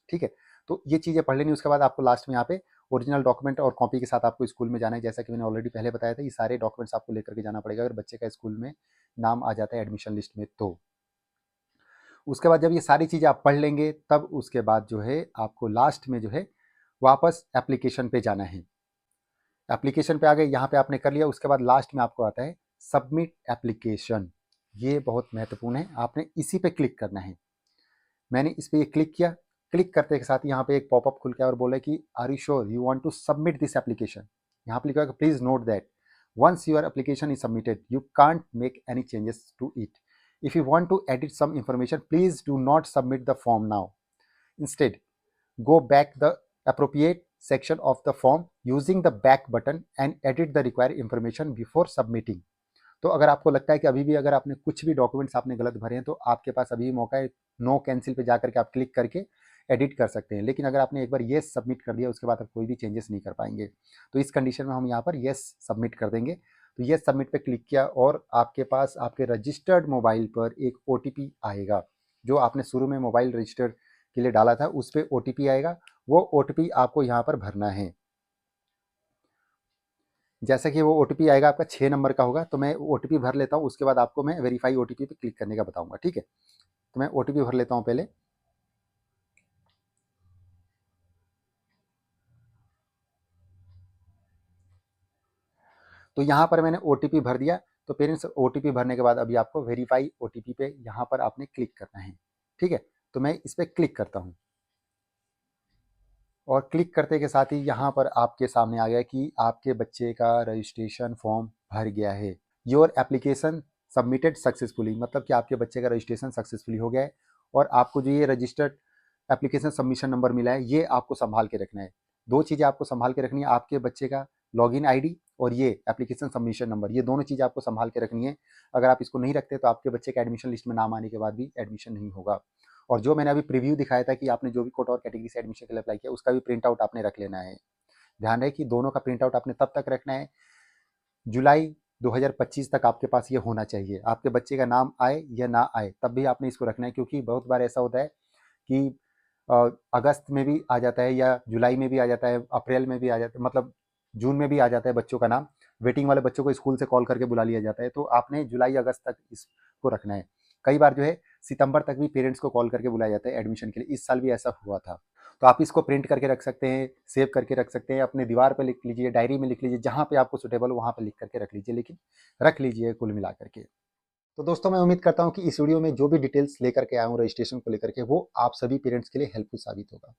ठीक है। तो ये चीज़ें पढ़ लेनी। उसके बाद आपको लास्ट में यहाँ पे ओरिजिनल डॉक्यूमेंट और कॉपी के साथ आपको स्कूल में जाना है। जैसा कि मैंने ऑलरेडी पहले बताया था, ये सारे डॉक्यूमेंट्स आपको लेकर के जाना पड़ेगा अगर बच्चे का स्कूल में नाम आ जाता है एडमिशन लिस्ट में। तो उसके बाद जब ये सारी चीज़ें आप पढ़ लेंगे तब उसके बाद जो है आपको लास्ट में जो है वापस एप्लीकेशन पे जाना है। एप्लीकेशन पे आ गए, यहाँ पे आपने कर लिया। उसके बाद लास्ट में आपको आता है सबमिट एप्लीकेशन। ये बहुत महत्वपूर्ण है, आपने इसी पे क्लिक करना है। मैंने इस पर क्लिक किया। क्लिक करते के साथ यहाँ पे एक पॉपअप खुल गया और बोला कि are you sure you want to submit this application. यहाँ पे लिखा है please note that once your application is submitted you can't make any changes to it. If you want to edit some information please do not submit the form now. Instead go back the appropriate section of the form using the back button and edit the required information before submitting। तो अगर आपको लगता है कि अभी भी अगर आपने कुछ भी डॉक्यूमेंट्स आपने गलत भरे हैं तो आपके पास अभी भी मौका है, नो कैंसिल पे जाकर के आप क्लिक करके एडिट कर सकते हैं। लेकिन अगर आपने एक बार येस सबमिट कर दिया उसके बाद आप कोई भी चेंजेस नहीं कर पाएंगे। तो इस कंडीशन में हम यहाँ पर येस सबमिट कर देंगे। तो येस सबमिट पे क्लिक किया और आपके पास आपके रजिस्टर्ड मोबाइल पर एक OTP आएगा। जो आपने शुरू में मोबाइल रजिस्टर के लिए डाला था उस पर OTP आएगा, वो OTP आपको यहाँ पर भरना है। जैसा कि वो OTP आएगा आपका 6 नंबर का होगा। तो मैं OTP भर लेता हूँ, उसके बाद आपको मैं वेरीफाई OTP पे क्लिक करने का बताऊंगा, ठीक है। तो मैं OTP भर लेता हूँ पहले। तो यहाँ पर मैंने OTP भर दिया। तो पेरेंट्स OTP भरने के बाद अभी आपको वेरीफाई OTP पे यहाँ पर आपने क्लिक करना है, ठीक है। तो मैं इस पर क्लिक करता हूँ और क्लिक करते के साथ ही यहाँ पर आपके सामने आ गया कि आपके बच्चे का रजिस्ट्रेशन फॉर्म भर गया है। योर एप्लीकेशन सबमिटेड सक्सेसफुली, मतलब कि आपके बच्चे का रजिस्ट्रेशन सक्सेसफुली हो गया है। और आपको जो ये रजिस्टर्ड एप्लीकेशन सबमिशन नंबर मिला है ये आपको संभाल के रखना है। दो चीज़ें आपको संभाल के रखनी है, आपके बच्चे का लॉगिन आईडी और ये एप्लीकेशन सबमिशन नंबर, ये दोनों चीज़ें आपको संभाल के रखनी है। अगर आप इसको नहीं रखते तो आपके बच्चे का एडमिशन लिस्ट में नाम आने के बाद भी एडमिशन नहीं होगा। और जो मैंने अभी प्रीव्यू दिखाया था कि आपने जो भी कोटा और कैटेगरी से एडमिशन के लिए अप्लाई किया उसका भी प्रिंट आउट आपने रख लेना है। ध्यान रहे कि दोनों का प्रिंट आउट आपने तब तक रखना है, जुलाई 2025 तक आपके पास ये होना चाहिए। आपके बच्चे का नाम आए या ना आए तब भी आपने इसको रखना है, क्योंकि बहुत बार ऐसा होता है कि अगस्त में भी आ जाता है या जुलाई में भी आ जाता है, अप्रैल में भी आ जाता है, मतलब जून में भी आ जाता है बच्चों का नाम। वेटिंग वाले बच्चों को स्कूल से कॉल करके बुला लिया जाता है, तो आपने जुलाई अगस्त तक इसको रखना है। कई बार जो है सितंबर तक भी पेरेंट्स को कॉल करके बुलाया जाता है एडमिशन के लिए, इस साल भी ऐसा हुआ था। तो आप इसको प्रिंट करके रख सकते हैं, सेव करके रख सकते हैं, अपने दीवार पर लिख लीजिए, डायरी में लिख लीजिए, जहाँ पे आपको सुटेबल हो वहाँ पे लिख करके रख लीजिए, लेकिन रख लीजिए कुल मिला करके। तो दोस्तों मैं उम्मीद करता हूँ कि इस वीडियो में जो भी डिटेल्स लेकर के आया हूँ रजिस्ट्रेशन को लेकर के, वो आप सभी पेरेंट्स के लिए हेल्पफुल साबित होगा।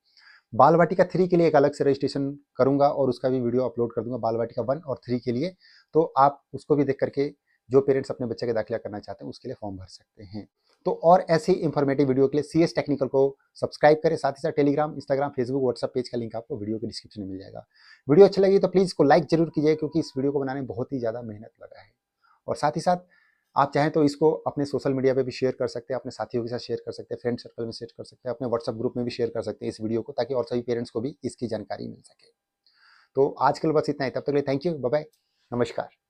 बाल वाटिका 3 के लिए एक अलग से रजिस्ट्रेशन करूंगा और उसका भी वीडियो अपलोड कर दूंगा, बाल वाटिका 1 और 3 के लिए, तो आप उसको भी देख करके जो पेरेंट्स अपने बच्चे का दाखिला करना चाहते हैं उसके लिए फॉर्म भर सकते हैं। तो और ऐसी इंफॉर्मेटिव वीडियो के लिए सीएस टेक्निकल को सब्सक्राइब करें, साथ ही साथ Telegram, Instagram, Facebook, WhatsApp page का लिंक आपको वीडियो के डिस्क्रिप्शन में मिल जाएगा। वीडियो अच्छी लगी तो प्लीज़ इसको लाइक जरूर कीजिए, क्योंकि इस वीडियो को बनाने में बहुत ही ज़्यादा मेहनत लगा है। और साथ ही साथ आप चाहें तो इसको अपने सोशल मीडिया पे भी शेयर कर सकते हैं, अपने साथियों के साथ शेयर कर सकते हैं, फ्रेंड सर्कल में शेयर कर सकते हैं, अपने व्हाट्सएप ग्रुप में भी शेयर कर सकते हैं इस वीडियो को, ताकि और सभी पेरेंट्स को भी इसकी जानकारी मिल सके। तो आज के लिए बस इतना ही, तब तक के लिए थैंक यू, बाय बाय, नमस्कार।